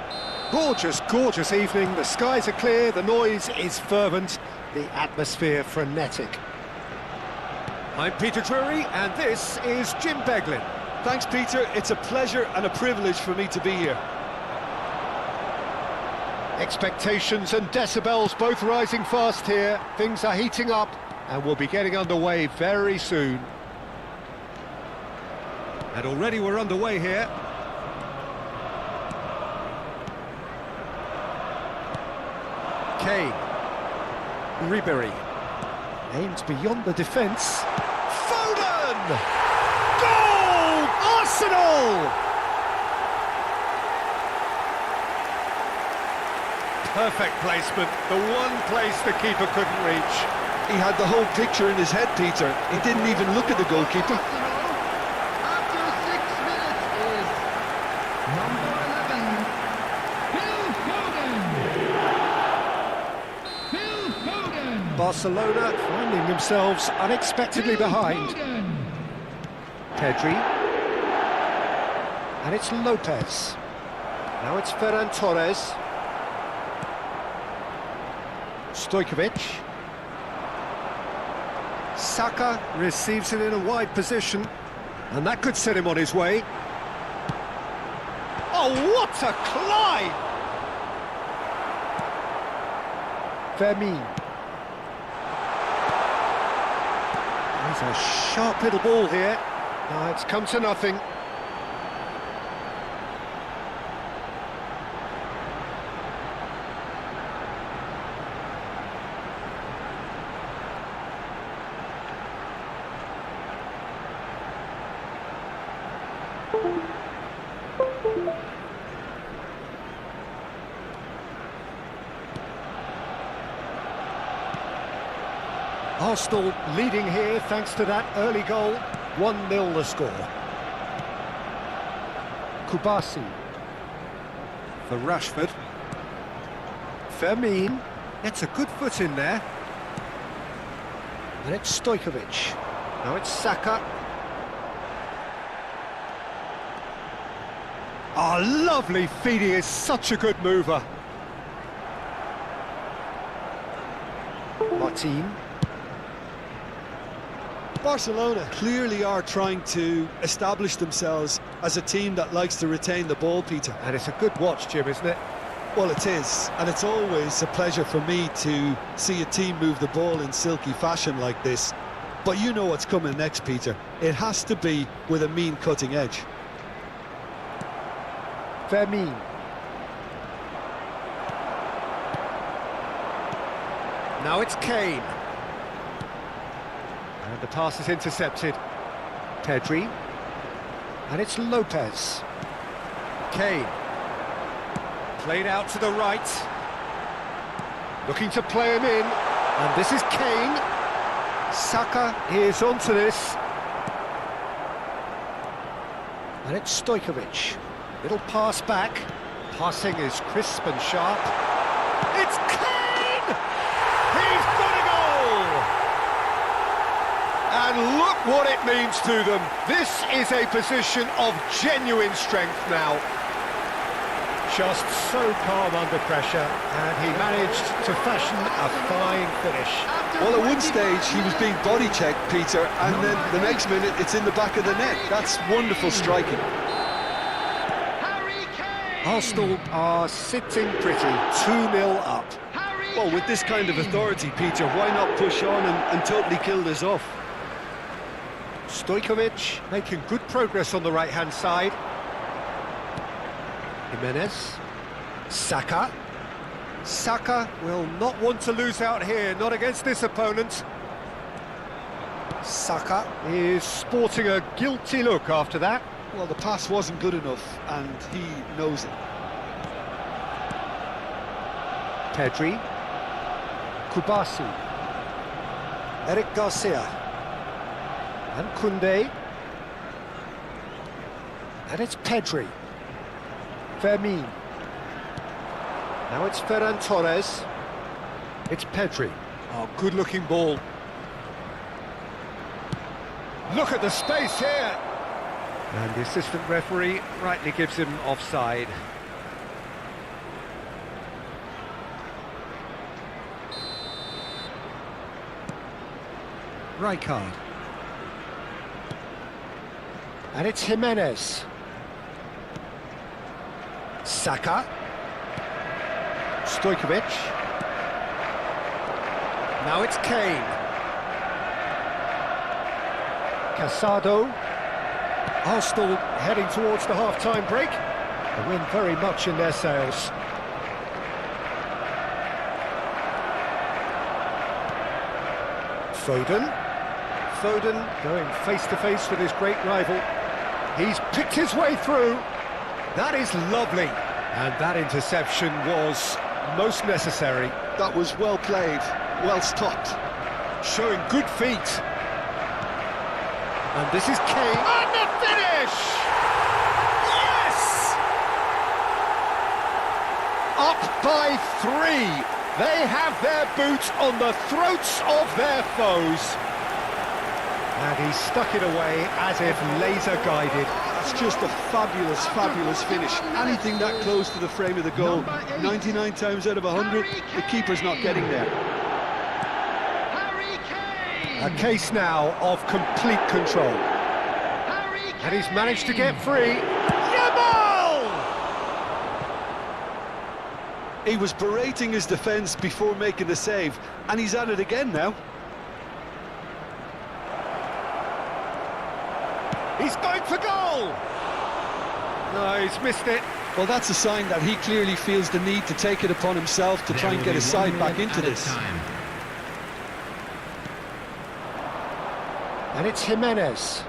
Gorgeous, gorgeous evening. The skies are clear, the noise is fervent, the atmosphere frenetic. I'm Peter Drury and this is Jim Beglin. Thanks, Peter. It's a pleasure and a privilege for me to be here. Expectations and decibels both rising fast here. Things are heating up and we'll be getting underway very soon. And already we're underway here. Kane. Ribery. Aims beyond the defence. Foden! Goal! Arsenal! Perfect placement, the one place the keeper couldn't reach. He had the whole picture in his head, Peter. He didn't even look at the goalkeeper. After 6 minutes is number 11, Phil Foden. Phil Foden. Barcelona finding themselves unexpectedly behind. Foden. Pedri. And it's Lopez. Now it's Ferran Torres. Stojkovic. Saka receives it in a wide position, and that could set him on his way. Oh, what a climb! Fermin. There's a sharp little ball here. It's come to nothing. Arsenal leading here thanks to that early goal. 1-0 the score. Kubasi. For Rashford. Fermin. Gets a good foot in there. And it's Stojkovic. Now it's Saka. Oh, lovely feed, he is such a good mover. Martin. Barcelona clearly are trying to establish themselves as a team that likes to retain the ball, Peter. And it's a good watch, Jim, isn't it? Well, it is, and it's always a pleasure for me to see a team move the ball in silky fashion like this. But you know what's coming next, Peter. It has to be with a mean cutting edge. Fermin. Now it's Kane. And the pass is intercepted. Pedri. And it's Lopez. Kane. Played out to the right. Looking to play him in. And this is Kane. Saka is onto this. And it's Stojkovic. Little pass back. Passing is crisp and sharp. It's Kane! He's got a goal! And look what it means to them. This is a position of genuine strength now. Just so calm under pressure, and he managed to fashion a fine finish. Well, at one stage he was being body checked, Peter, and then the next minute it's in the back of the net. That's wonderful striking. Arsenal are sitting pretty, 2-0 up. Well, with this kind of authority, Peter, why not push on and totally kill this off? Stojkovic making good progress on the right-hand side. Jimenez. Saka. Saka will not want to lose out here, not against this opponent. Saka is sporting a guilty look after that. Well, the pass wasn't good enough, and he knows it. Pedri. Kubasi. Eric Garcia. And Koundé. And it's Pedri. Fermin. Now it's Ferran Torres. It's Pedri. Oh, good-looking ball. Look at the space here. And the assistant referee rightly gives him offside. Rijkaard. And it's Jimenez. Saka. Stojkovic. Now it's Kane. Casado. Arsenal heading towards the half-time break. The wind very much in their sails. Foden. Foden going face-to-face with his great rival. He's picked his way through. That is lovely. And that interception was most necessary. That was well played, well stopped. Showing good feet. And this is Kane. And the finish! Yes! Up by 3. They have their boots on the throats of their foes. And he stuck it away as if laser-guided. It's just a fabulous, fabulous finish. Anything that close to the frame of the goal, 99 times out of 100, the keeper's not getting there. A case now of complete control. And he's managed to get free. Yamal! He was berating his defence before making the save, and he's at it again now. He's going for goal! No, he's missed it. Well, that's a sign that he clearly feels the need to take it upon himself to try and get his side back into this. And it's Jimenez.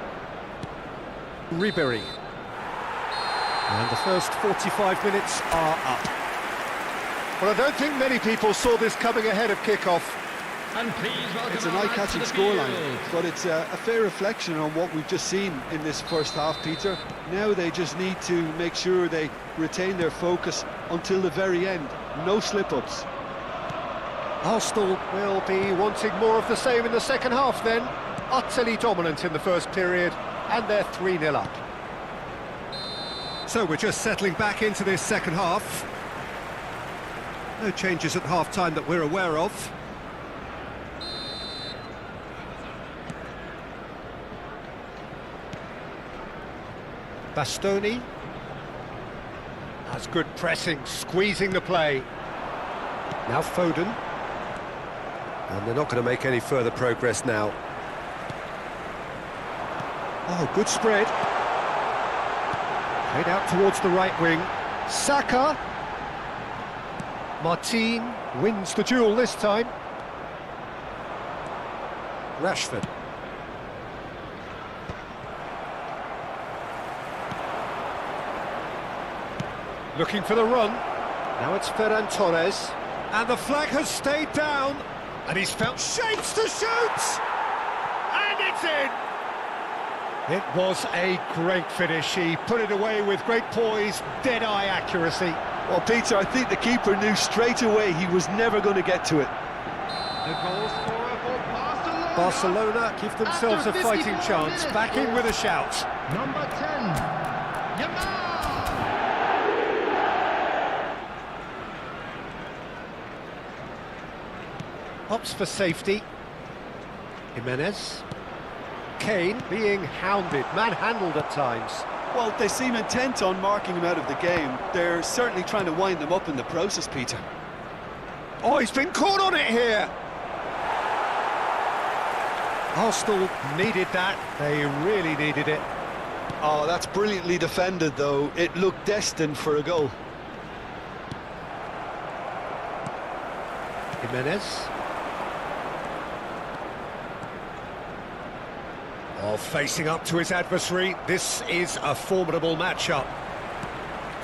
Ribery. And the first 45 minutes are up. Well, I don't think many people saw this coming ahead of kickoff. And please welcome It's an our eye-catching lads to the scoreline, field. but it's a fair reflection on what we've just seen in this first half, Peter. Now they just need to make sure they retain their focus until the very end. No slip-ups. Arsenal will be wanting more of the same in the second half then. Utterly dominant in the first period, and they're 3-0 up. So we're just settling back into this second half. No changes at half-time that we're aware of. Bastoni has good pressing, squeezing the play. Now Foden. And they're not going to make any further progress now. Oh, good spread. Played out towards the right wing. Saka. Martin wins the duel this time. Rashford. Looking for the run. Now it's Ferran Torres. And the flag has stayed down. And he's felt shapes to shoot! And it's in! It was a great finish. He put it away with great poise, dead-eye accuracy. Well, Peter, I think the keeper knew straight away he was never going to get to it. The goal scorer for Barcelona. Barcelona give themselves a After fighting 54 chance. minutes. Back in with a shout. Number 10, Yamal. Opts for safety. Jimenez. Kane being hounded, manhandled at times. Well, they seem intent on marking him out of the game. They're certainly trying to wind them up in the process, Peter. Oh, he's been caught on it here! Arsenal needed that. They really needed it. Oh, that's brilliantly defended, though. It looked destined for a goal. Jimenez. Oh, facing up to his adversary. This is a formidable matchup.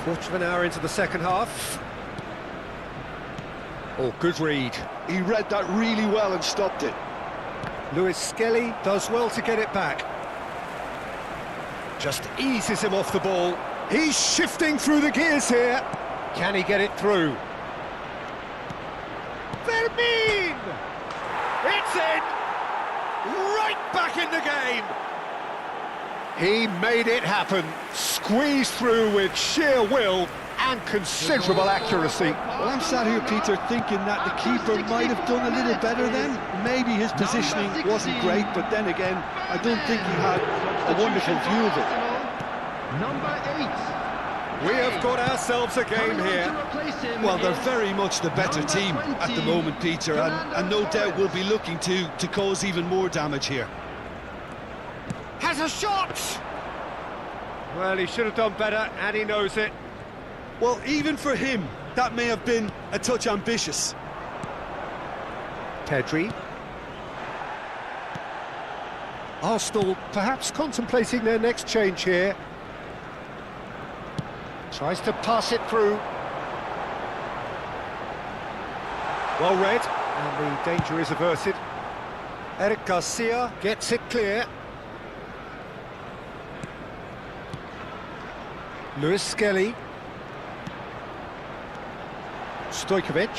Quarter of an hour into the second half. Oh, good read. He read that really well and stopped it. Lewis Skelly does well to get it back. Just eases him off the ball. He's shifting through the gears here. Can he get it through? Fermin! It's in! Right back in the game! He made it happen, squeezed through with sheer will and considerable accuracy. Well, I'm sat here, Peter, thinking that the keeper might have done a little better then. Maybe his positioning wasn't great, but then again, I don't think he had a wonderful view of it. Number 8. We have got ourselves a game here. Well, they're very much the better team at the moment, Peter, and no doubt will be looking to cause even more damage here. Has a shot! Well, he should have done better, and he knows it. Well, even for him, that may have been a touch ambitious. Pedri. Arsenal perhaps contemplating their next change here. Tries to pass it through. Well read, and the danger is averted. Eric Garcia Gets it clear. Lewis Skelly. Stojkovic.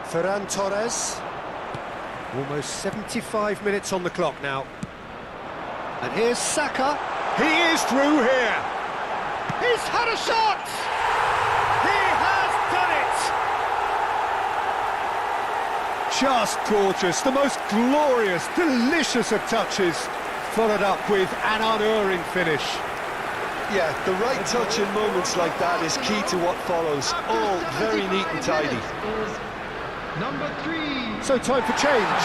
Ferran Torres. Almost 75 minutes on the clock now. And here's Saka. He is through here. He's had a shot! He has done it! Just gorgeous, the most glorious, delicious of touches, followed up with an unerring finish. Yeah, the right touch in moments like that is key to what follows. All very neat and tidy. Number 3. So time for change.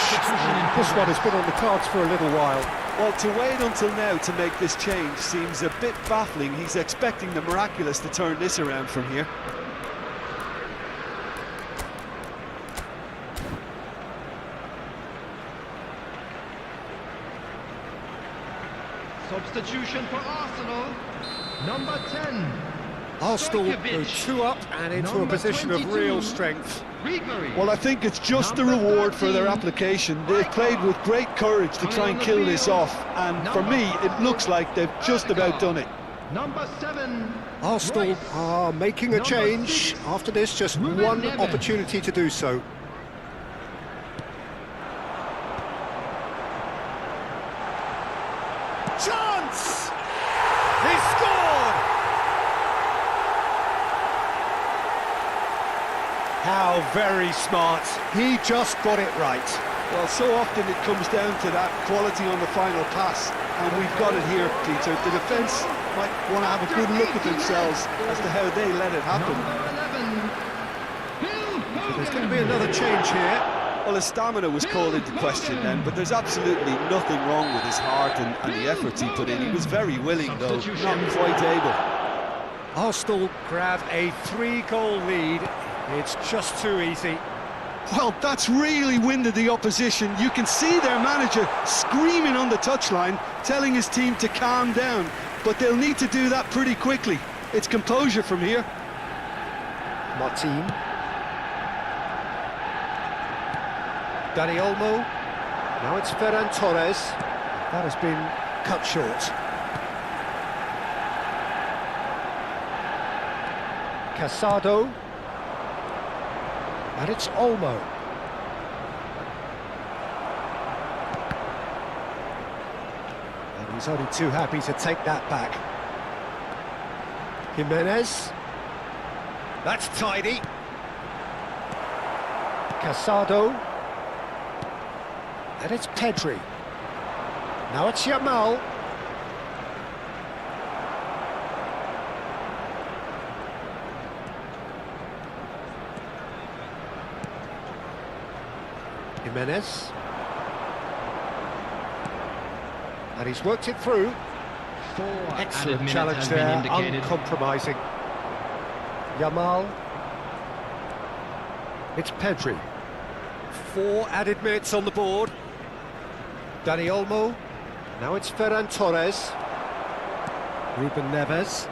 This one has been on the cards for a little while. Well, to wait until now to make this change seems a bit baffling. He's expecting the miraculous to turn this around from here. Substitution for Arsenal. Number 10. Arsenal go Stojkovic. 2 up and into a Number position of 22. real strength. Ribery. Well, I think it's just the reward for their application. They've played with great courage to try and kill this off, and for me, it looks like they've just about done it. Number 7. Arsenal Royce. are making a Number change. 6. After this, just Ruben one Neves. opportunity to do so. Chance! He scored! How very smart. He just got it right. Well, so often it comes down to that quality on the final pass, and we've got it here, Peter. The defence might want to have a good look at themselves as to how they let it happen. Number 11. Phil Foden. There's going to be another change here. Well, his stamina was called into question then, but there's absolutely nothing wrong with his heart and the efforts he put in. He was very willing, though, not quite able. Arsenal grab a 3-goal lead. It's just too easy. Well, that's really winded the opposition. You can see their manager screaming on the touchline, telling his team to calm down, but they'll need to do that pretty quickly. It's composure from here. Martin. Dani Olmo. Now it's Ferran Torres. That has been cut short. Casado. And it's Olmo. And he's only too happy to take that back. Jimenez. That's tidy. Casado. And it's Pedri. Now it's Yamal. Jimenez. And he's worked it through. 4 added Excellent minutes challenge has been there, indicated. uncompromising. Yamal. It's Pedri. 4 added minutes on the board. Dani Olmo. Now it's Ferran Torres. Ruben Neves.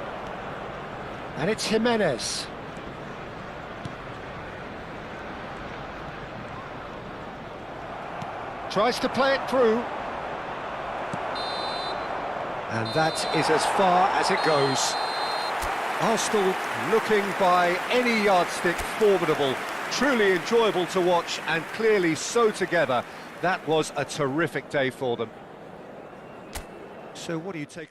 And it's Jimenez. Tries to play it through. And that is as far as it goes. Arsenal looking by any yardstick formidable. Truly enjoyable to watch and clearly so together. That was a terrific day for them. So what do you take?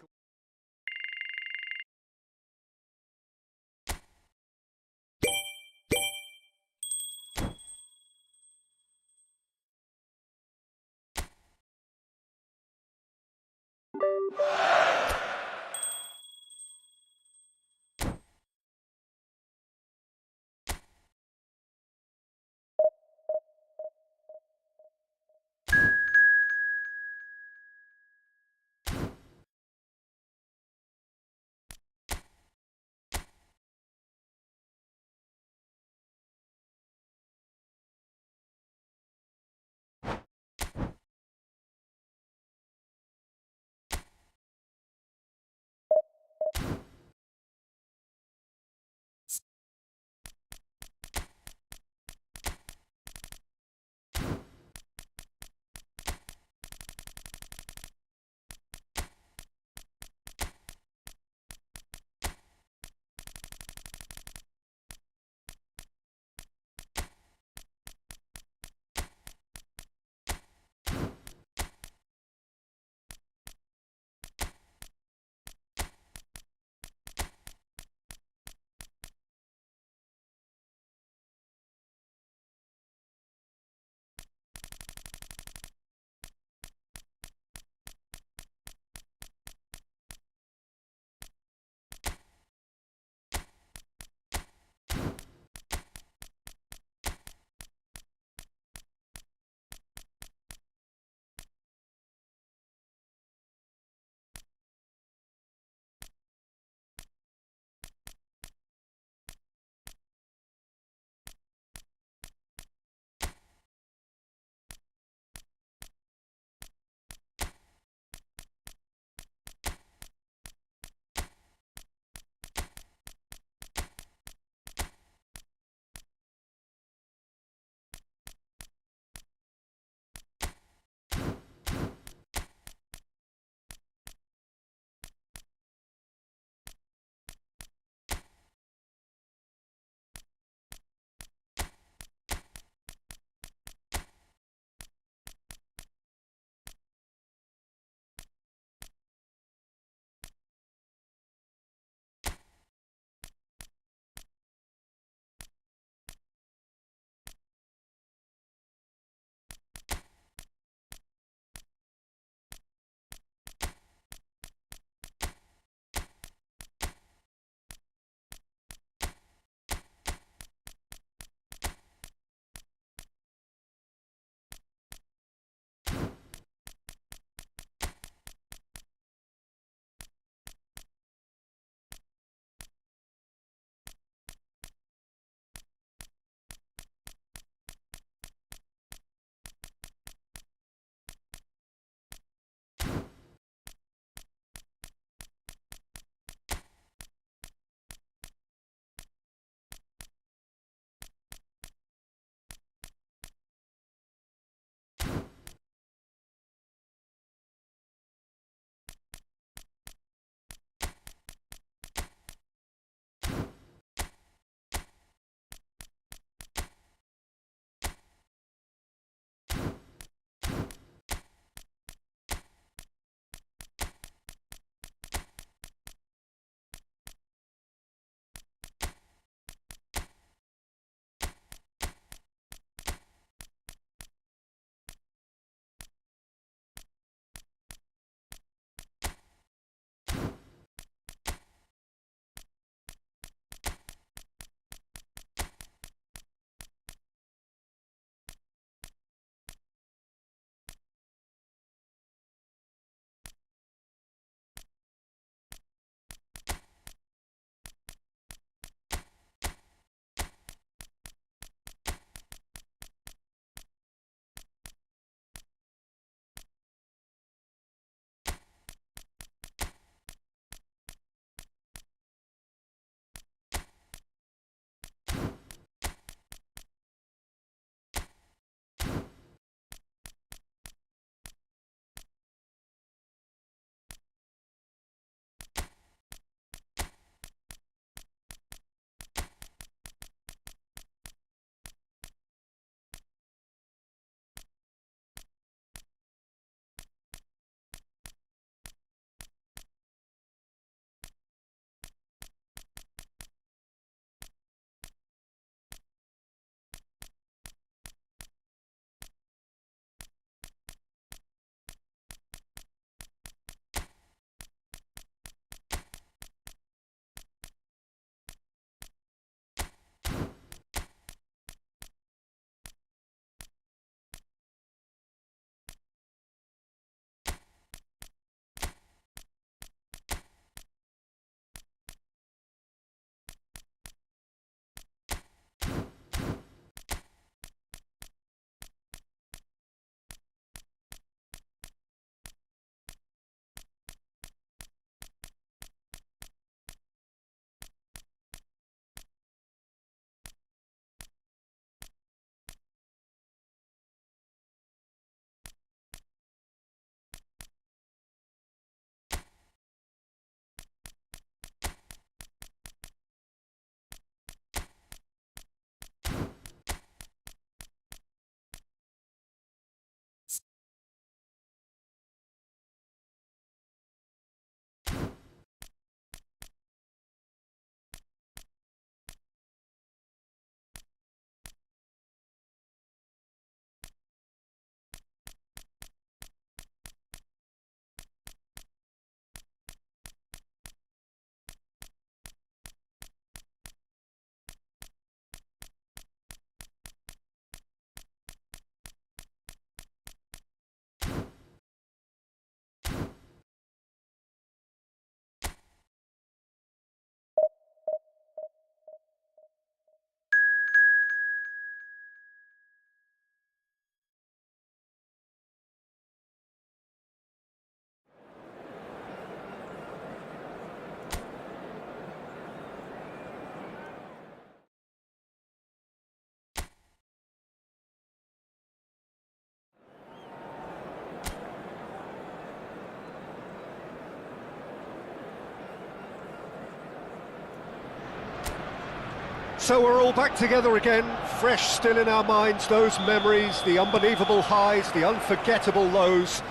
So we're all back together again, fresh still in our minds, those memories, the unbelievable highs, the unforgettable lows.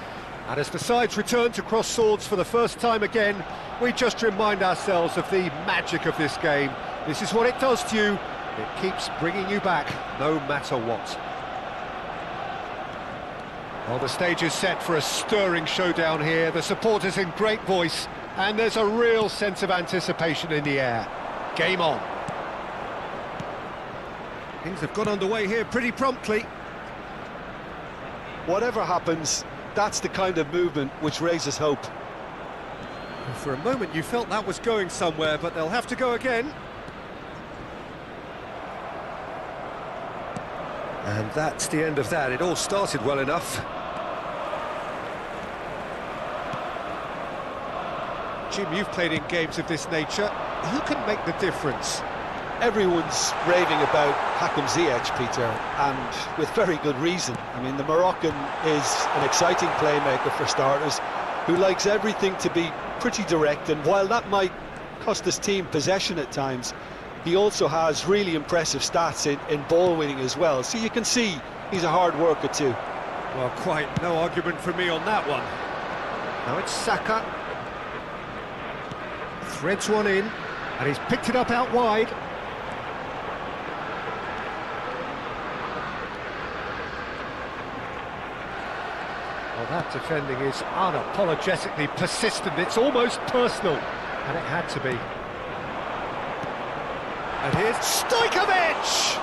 And as the sides return to cross swords for the first time again, we just remind ourselves of the magic of this game. This is what it does to you. It keeps bringing you back, no matter what. Well, the stage is set for a stirring showdown here. The supporters in great voice, and there's a real sense of anticipation in the air. Game on. Things have got underway here pretty promptly. Whatever happens, that's the kind of movement which raises hope. For a moment you felt that was going somewhere, but they'll have to go again. And that's the end of that. It all started well enough. Jim, you've played in games of this nature. Who can make the difference? Everyone's raving about Hakim Ziyech, Peter, and with very good reason. I mean, the Moroccan is an exciting playmaker for starters, who likes everything to be pretty direct, and while that might cost his team possession at times, he also has really impressive stats in ball winning as well, so you can see he's a hard worker too. Well, quite no argument for me on that one. Now it's Saka. Threads one in, and he's picked it up out wide. Well, that defending is unapologetically persistent. It's almost personal, and it had to be. And here's Stojkovic!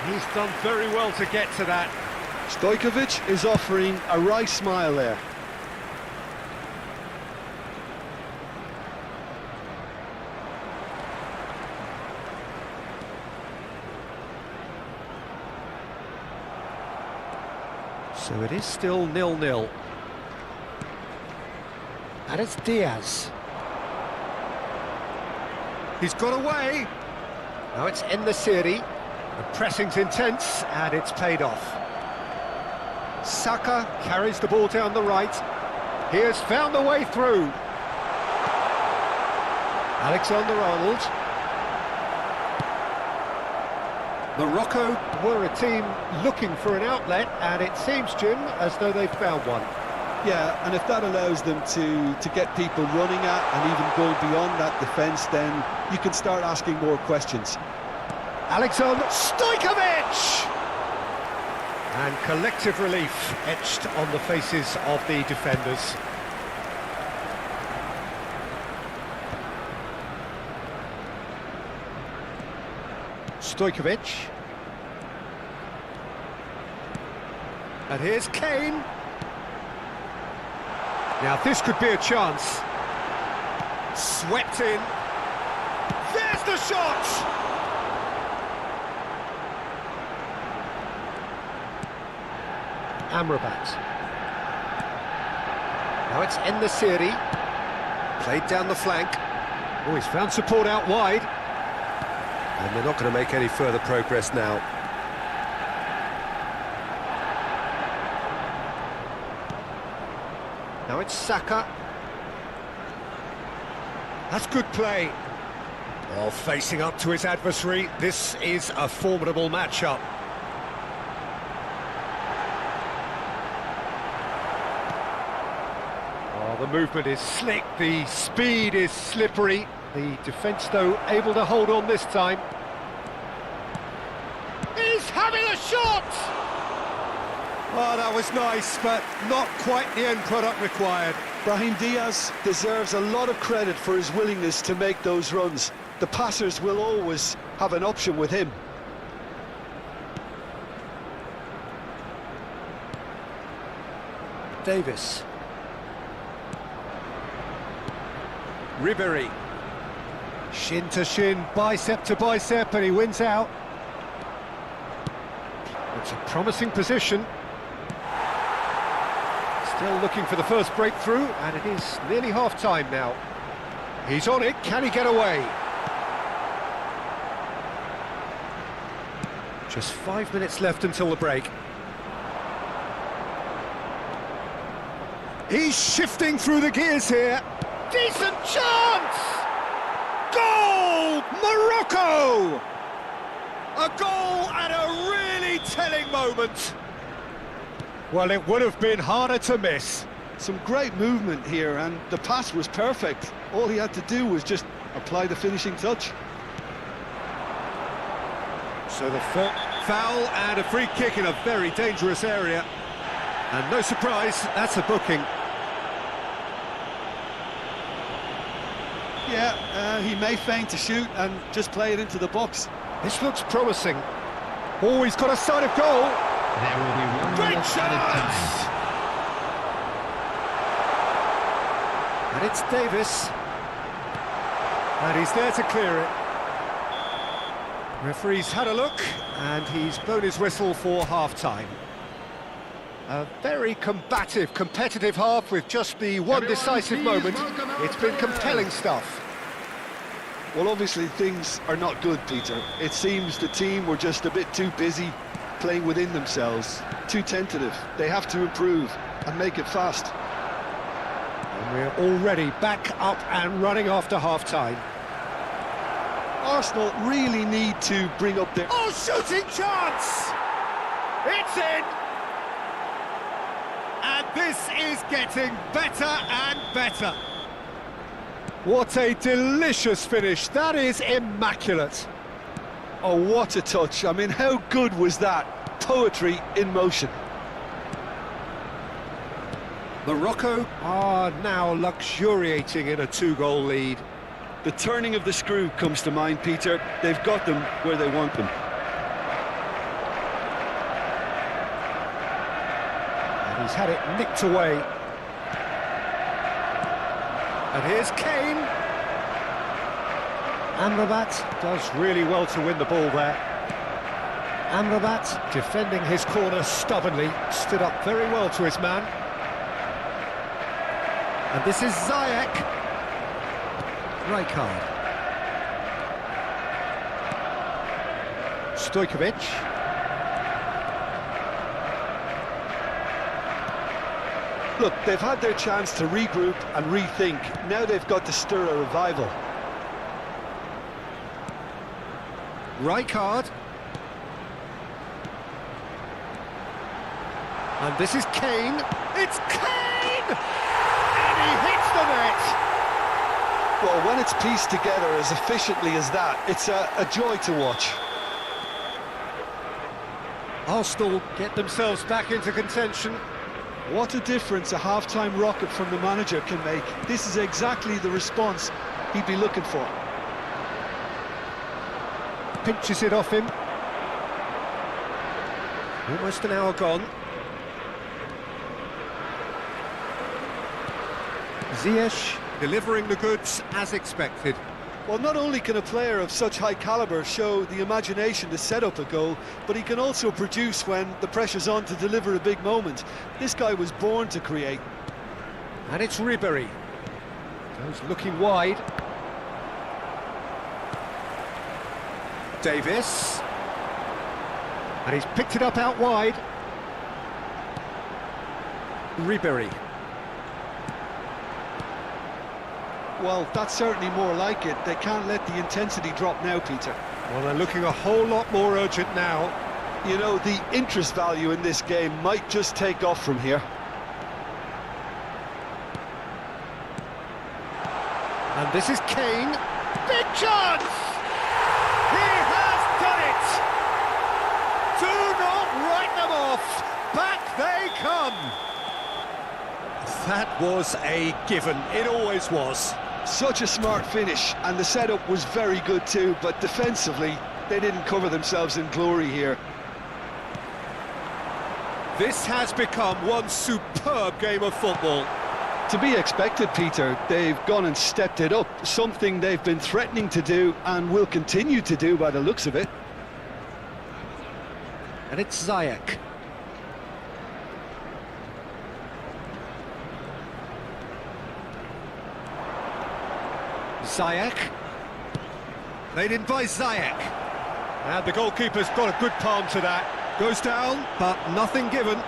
He's done very well to get to that. Stojkovic is offering a wry smile there. So it is still 0-0. And it's Diaz. He's got away. Now it's En-Nesyri. The pressing's intense, and it's paid off. Saka carries the ball down the right. He has found the way through. Alexander-Arnold. Morocco were a team looking for an outlet, and it seems, Jim, as though they've found one. Yeah, and if that allows them to get people running at and even going beyond that defence, then you can start asking more questions. Alexander Stojkovic! And collective relief etched on the faces of the defenders. Stojkovic. And here's Kane. Now this could be a chance. Swept in. There's the shot! Amrabat. Now it's En-Nesyri. Played down the flank. Oh, he's found support out wide. And they're not going to make any further progress now. Now it's Saka. That's good play. Well, facing up to his adversary, this is a formidable matchup. Oh, the movement is slick, the speed is slippery. The defence, though, able to hold on this time. He's having a shot! Oh, that was nice, but not quite the end product required. Brahim Diaz deserves a lot of credit for his willingness to make those runs. The passers will always have an option with him. Davis. Ribéry. Shin to shin, bicep to bicep, and he wins out. It's a promising position. Still looking for the first breakthrough, and it is nearly half-time now. He's on it, can he get away? Just 5 minutes left until the break. He's shifting through the gears here. Decent chance! Goal! Morocco! A goal at a really telling moment. Well, it would have been harder to miss. Some great movement here, and the pass was perfect. All he had to do was just apply the finishing touch. So the foul and a free kick in a very dangerous area. And no surprise, that's a booking. Yeah, he may feign to shoot and just play it into the box. This looks promising. Oh, he's got a side of goal. There will be one Great more added chance! time. And it's Davis. And he's there to clear it. Referee's had a look, and he's blown his whistle for half-time. A very combative, competitive half with just the one decisive moment. It's been compelling stuff. Well, obviously things are not good, Peter. It seems the team were just a bit too busy playing within themselves, too tentative. They have to improve and make it fast. And we're already back up and running after half-time. Arsenal really need to bring up their... Oh, shooting chance! It's in! And this is getting better and better. What a delicious finish. That is immaculate. Oh, what a touch. I mean, how good was that? Poetry in motion. Morocco are now luxuriating in a two-goal lead. The turning of the screw comes to mind, Peter. They've got them where they want them. And he's had it nicked away. And here's Kane. Amrabat does really well to win the ball there. Amrabat, defending his corner stubbornly, stood up very well to his man. And this is Ziyech. Right card. Stojkovic. Look, they've had their chance to regroup and rethink. Now they've got to stir a revival. Right card. And this is Kane. It's Kane! And he hits the net! Well, when it's pieced together as efficiently as that, it's a joy to watch. Arsenal get themselves back into contention. What a difference a half-time rocket from the manager can make. This is exactly the response he'd be looking for. Pinches it off him. Almost an hour gone. Ziyech delivering the goods as expected. Well, not only can a player of such high calibre show the imagination to set up a goal, but he can also produce when the pressure's on to deliver a big moment. This guy was born to create. And it's Ribery. Goes looking wide. Davis. And he's picked it up out wide. Ribery. Well, that's certainly more like it. They can't let the intensity drop now, Peter. Well, they're looking a whole lot more urgent now. You know, the interest value in this game might just take off from here. And this is Kane. Big chance! He has done it! Do not write them off! Back they come! That was a given. It always was. Such a smart finish, and the setup was very good too, but defensively, they didn't cover themselves in glory here. This has become one superb game of football. To be expected, Peter. They've gone and stepped it up, something they've been threatening to do and will continue to do by the looks of it. And it's Ziyech. Ziyech. Played in by Ziyech. And the goalkeeper's got a good palm to that. Goes down, but nothing given.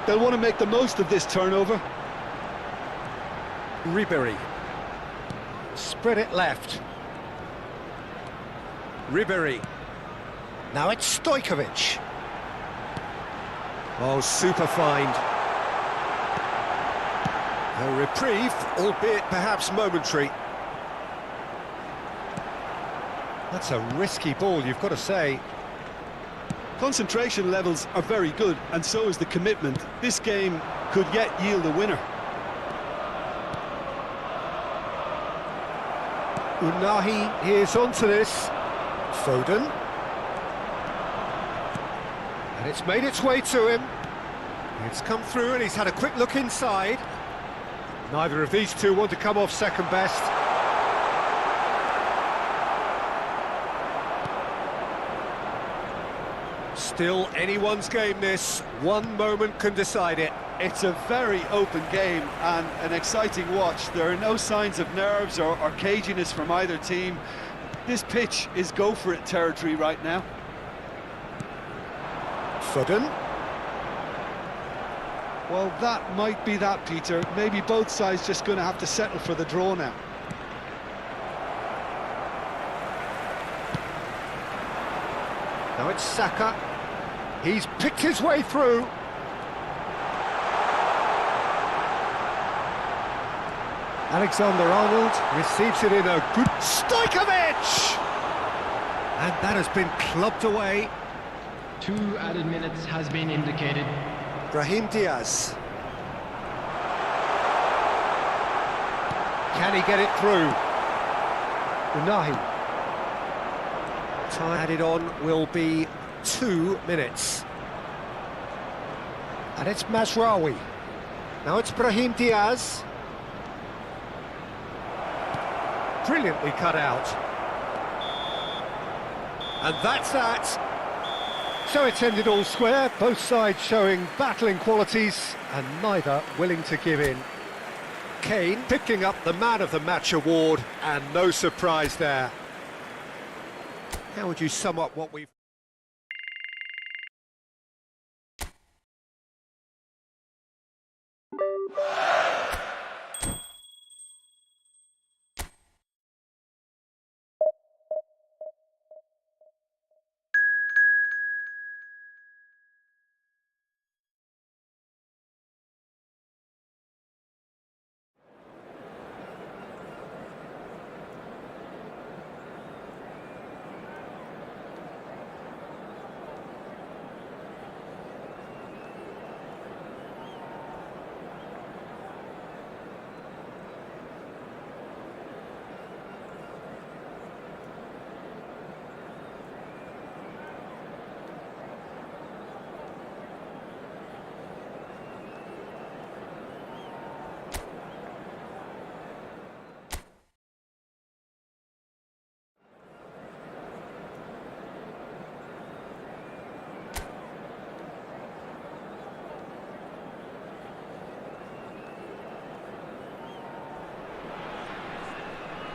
They'll want to make the most of this turnover. Ribery. Spread it left. Ribery. Now it's Stojkovic. Oh, super find. A reprieve, albeit perhaps momentary. That's a risky ball, you've got to say. Concentration levels are very good, and so is the commitment. This game could yet yield a winner. Unahi is onto this. Foden. And it's made its way to him. It's come through and he's had a quick look inside. Neither of these two want to come off second best. Still anyone's game this. One moment can decide it. It's a very open game and an exciting watch. There are no signs of nerves or caginess from either team. This pitch is go-for-it territory right now. Foden. Well, that might be that, Peter. Maybe both sides just going to have to settle for the draw now. Now it's Saka. He's picked his way through. Alexander-Arnold receives it in a good... Stojkovic! And that has been clubbed away. 2 added minutes has been indicated. Brahim Diaz. Can he get it through? Unahi. Time added on will be 2 minutes. And it's Mazraoui. Now it's Brahim Diaz. Brilliantly cut out. And that's that. So it's ended all square, both sides showing battling qualities and neither willing to give in. Kane picking up the Man of the Match award, and no surprise there. How would you sum up what we've...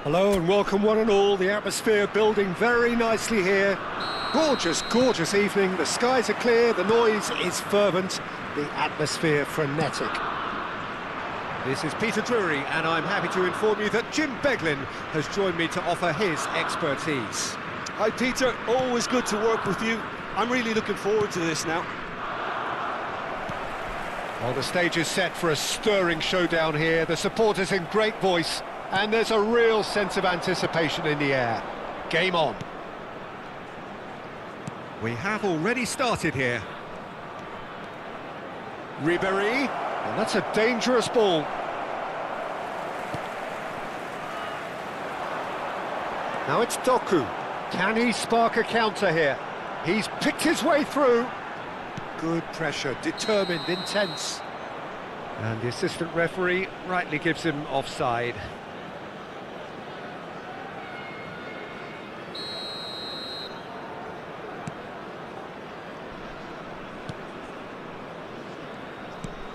Hello and welcome one and all. The atmosphere building very nicely here. Gorgeous, gorgeous evening. The skies are clear, the noise is fervent, the atmosphere frenetic. This is Peter Drury and I'm happy to inform you that Jim Beglin has joined me to offer his expertise. Hi Peter, always good to work with you. I'm really looking forward to this now. Well, the stage is set for a stirring showdown here. The supporters in great voice. And there's a real sense of anticipation in the air. Game on. We have already started here. Ribery, and that's a dangerous ball. Now it's Doku. Can he spark a counter here? He's picked his way through. Good pressure, determined, intense. And the assistant referee rightly gives him offside.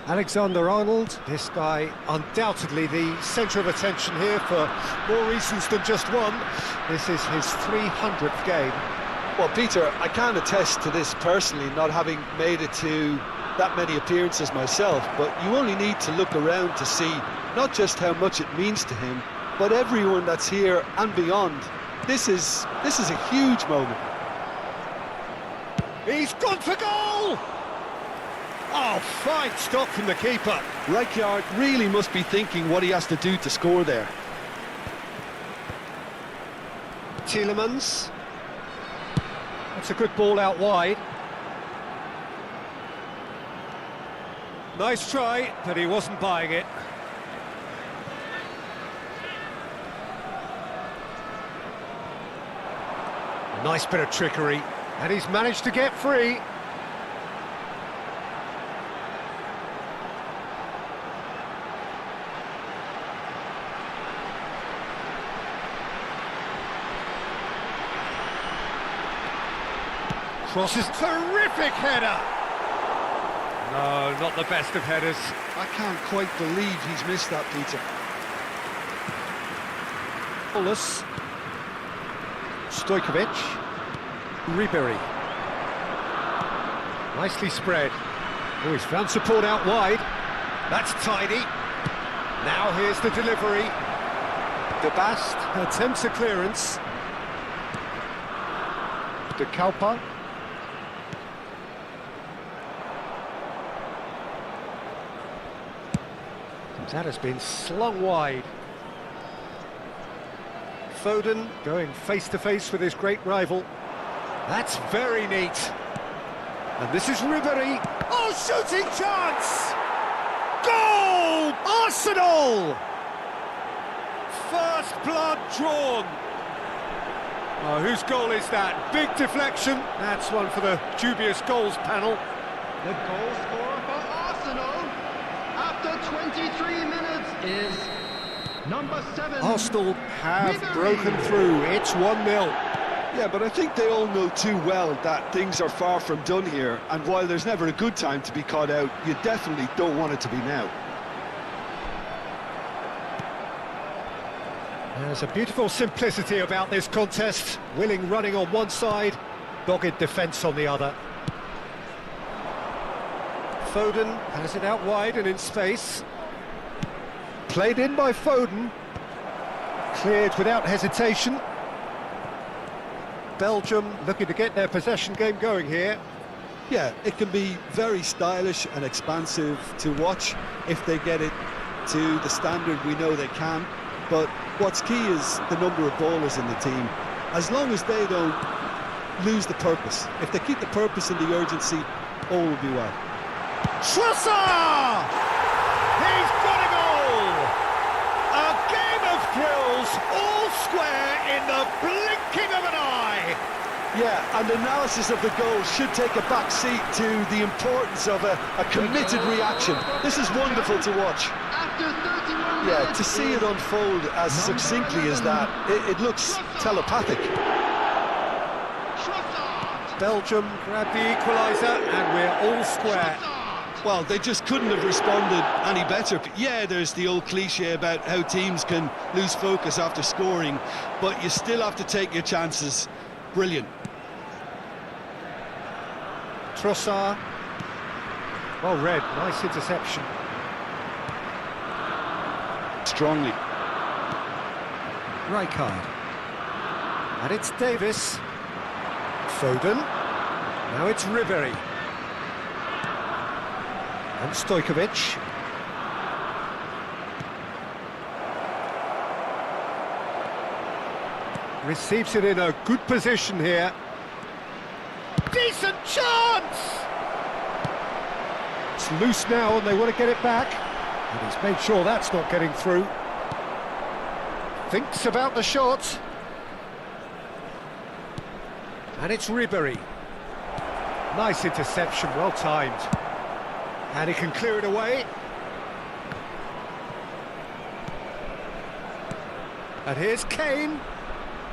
Alexander-Arnold, this guy undoubtedly the centre of attention here for more reasons than just one. This is his 300th game. Well, Peter, I can attest to this personally, not having made it to that many appearances myself, but you only need to look around to see not just how much it means to him, but everyone that's here and beyond. this is a huge moment. He's gone for goal! Oh, fine stop from the keeper. Rijkaard really must be thinking what he has to do to score there. Tielemans. That's a good ball out wide. Nice try, but he wasn't buying it. A nice bit of trickery, and he's managed to get free. Crosses, terrific header! No, not the best of headers. I can't quite believe he's missed that, Peter. Paulus. Stojkovic. Ribery. Nicely spread. Oh, he's found support out wide. That's tidy. Now here's the delivery. De Bast attempts a clearance. De Kalpa. That has been slung wide. Foden going face-to-face with his great rival. That's very neat. And this is Ribery. Oh, shooting chance! Goal! Arsenal! First blood drawn. Oh, whose goal is that? Big deflection. That's one for the dubious goals panel. The goal scorer for Arsenal after 23 minutes is number 7. Arsenal have broken through. It's 1-0. Yeah, but I think they all know too well that things are far from done here, and while there's never a good time to be caught out, you definitely don't want it to be now. There's a beautiful simplicity about this contest. Willing running on one side, dogged defence on the other. Foden has it out wide and in space. Played in by Foden. Cleared without hesitation. Belgium looking to get their possession game going here. Yeah, it can be very stylish and expansive to watch if they get it to the standard we know they can. But what's key is the number of ballers in the team. As long as they don't lose the purpose, if they keep the purpose and the urgency, all will be well. Trossard! He's got a goal! A game of thrills, all square in the blinking of an eye! Yeah, and analysis of the goal should take a back seat to the importance of a committed reaction. This is wonderful to watch. After 31 Yeah, minutes to see it is unfold as succinctly as that, it looks telepathic. Trossard. Belgium grab the equaliser and we're all square. Well, they just couldn't have responded any better. Yeah, there's the old cliche about how teams can lose focus after scoring, but you still have to take your chances. Brilliant. Trossard. Well read, nice interception. Strongly. Rijkaard. And it's Davis. Foden. Now it's Ribery. And Stojkovic. Receives it in a good position here. Decent chance! It's loose now and they want to get it back. And he's made sure that's not getting through. Thinks about the shot. And it's Ribery. Nice interception, well timed. And he can clear it away. And here's Kane.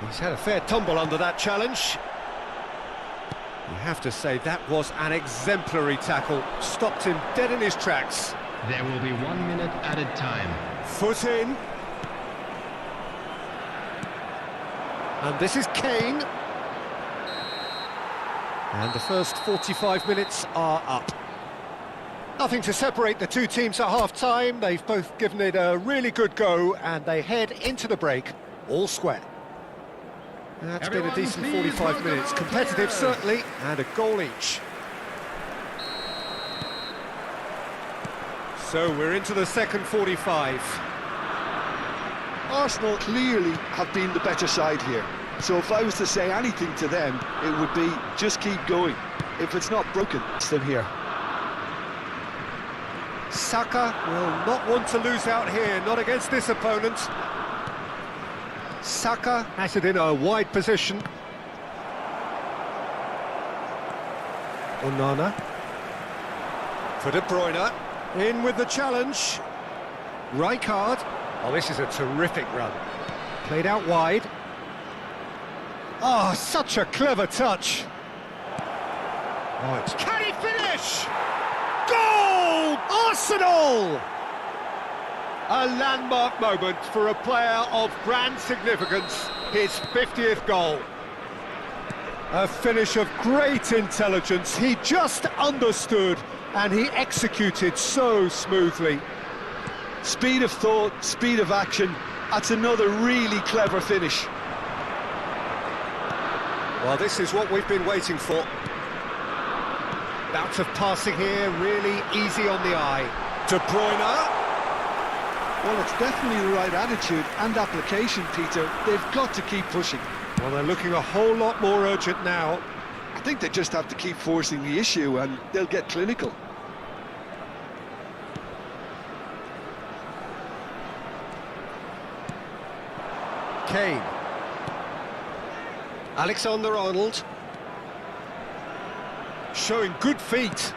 He's had a fair tumble under that challenge. You have to say that was an exemplary tackle. Stopped him dead in his tracks. There will be 1 minute added time. Foot in. And this is Kane. And the first 45 minutes are up. Nothing to separate the two teams at half-time. They've both given it a really good go, and they head into the break all square. That's been a decent 45 minutes. Competitive, certainly, and a goal each. So we're into the second 45. Arsenal clearly have been the better side here. So if I was to say anything to them, it would be just keep going. If it's not broken, it's them here. Saka will not want to lose out here, not against this opponent. Saka has it in a wide position. Onana. For De Bruyne. In with the challenge. Rijkaard. Oh, this is a terrific run. Played out wide. Oh, such a clever touch. Oh, can he finish? Goal! Arsenal! A landmark moment for a player of grand significance, his 50th goal. A finish of great intelligence. He just understood and he executed so smoothly. Speed of thought, speed of action. That's another really clever finish. Well, this is what we've been waiting for. Bout of passing here, really easy on the eye. De Bruyne. Well, it's definitely the right attitude and application, Peter. They've got to keep pushing. Well, they're looking a whole lot more urgent now. I think they just have to keep forcing the issue and they'll get clinical. Kane. Alexander-Arnold. Showing good feet.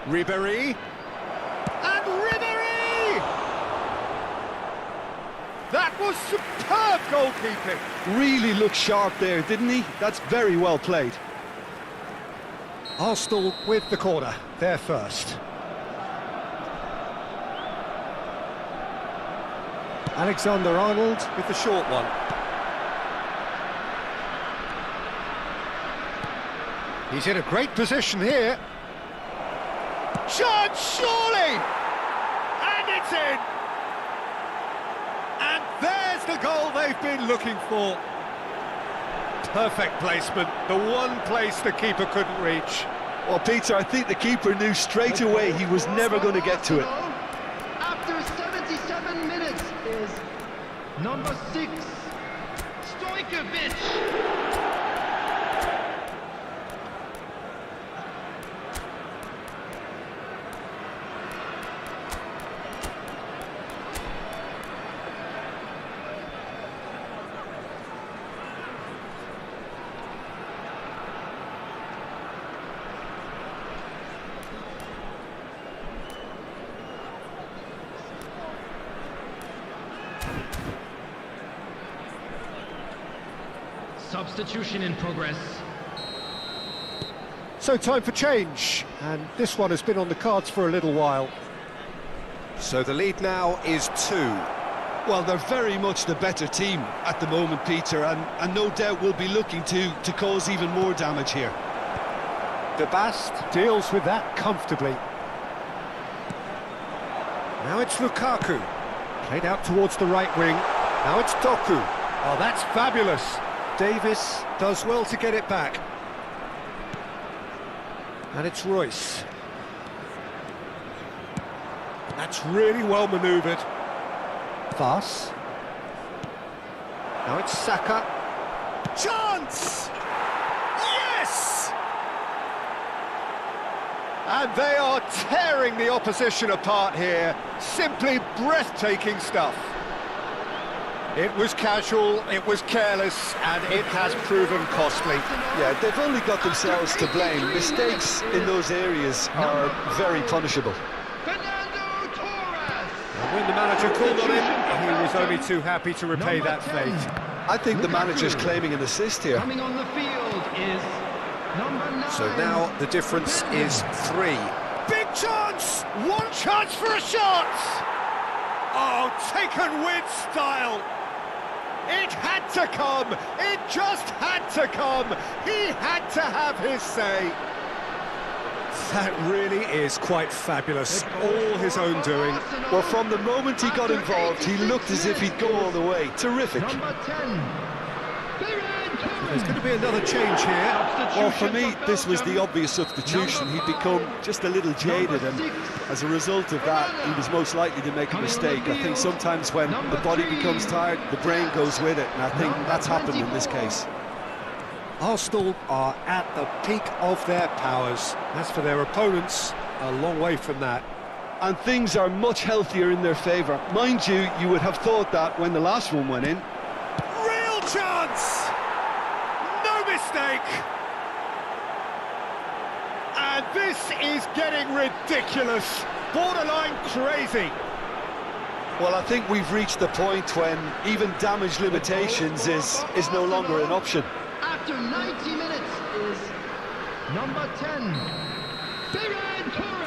Ribéry. And Ribéry! That was superb goalkeeping. Really looked sharp there, didn't he? That's very well played. Arsenal with the corner, they're first. Alexander-Arnold with the short one. He's in a great position here. Chance, surely! And it's in! And there's the goal they've been looking for. Perfect placement, the one place the keeper couldn't reach. Well, Peter, I think the keeper knew straight away he was never going to get to it. After 77 minutes is number 6, Stojkovic. Substitution in progress. So time for change, and this one has been on the cards for a little while. So the lead now is 2. Well, they're very much the better team at the moment, Peter, and no doubt will be looking to cause even more damage here. De Bast deals with that comfortably. Now it's Lukaku. Played out towards the right wing. Now it's Doku. Oh, that's fabulous. Davis does well to get it back. And it's Royce. That's really well manoeuvred. Vass. Now it's Saka. Chance! Yes! And they are tearing the opposition apart here. Simply breathtaking stuff. It was casual, it was careless, and it has proven costly. Yeah, they've only got themselves to blame. Mistakes in those areas are very punishable. Fernando Torres. And when the manager called on him, he was only too happy to repay that fate. I think the manager's claiming an assist here. Coming on the field is number 9. So now the difference is 3. Big chance! One chance for a shot! Oh, taken with style! It had to come! It just had to come! He had to have his say! That really is quite fabulous. All his own doing. Well, from the moment he got involved, he looked as if he'd go all the way. Terrific. Number 10. There's going to be another change here. Well, for me, this was the obvious substitution. He'd become just a little jaded, and as a result of that, he was most likely to make a mistake. I think sometimes when the body becomes tired, the brain goes with it, and I think that's happened in this case. Arsenal are at the peak of their powers. As for their opponents, a long way from that. And things are much healthier in their favour. Mind you, you would have thought that when the last one went in. Real chance! No mistake! And this is getting ridiculous, borderline crazy. Well, I think we've reached the point when even damage limitations is no longer an option. After 90 minutes is number 10.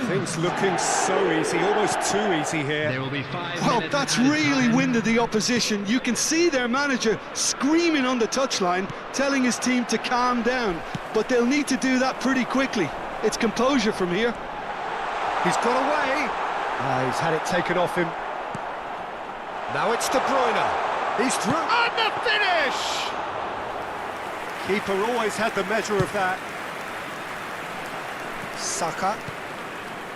Things looking so easy, almost too easy here. There will be 5 Well, minutes that's added really time. winded the opposition. You can see their manager screaming on the touchline, telling his team to calm down. But they'll need to do that pretty quickly. It's composure from here. He's got away. He's had it taken off him. Now it's De Bruyne. He's through. And the finish! Keeper always had the measure of that. Saka.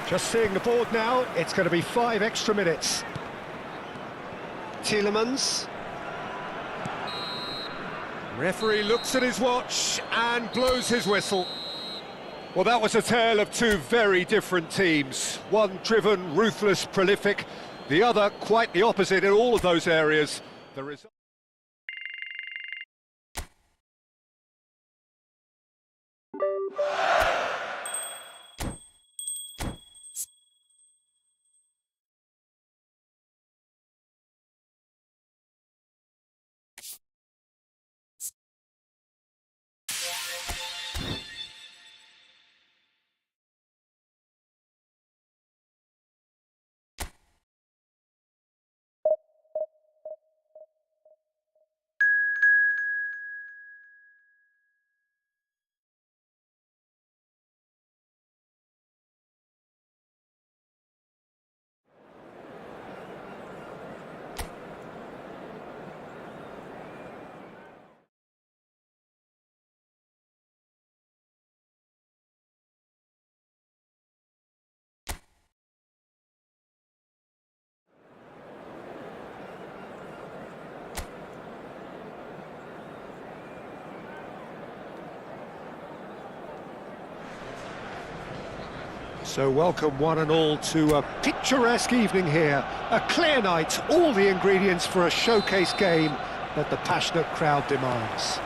Just seeing the board now, it's going to be 5 extra minutes. Tielemans. Referee looks at his watch and blows his whistle. Well, that was a tale of two very different teams. One driven, ruthless, prolific. The other quite the opposite in all of those areas. The result... So welcome one and all to a picturesque evening here. A clear night, all the ingredients for a showcase game that the passionate crowd demands.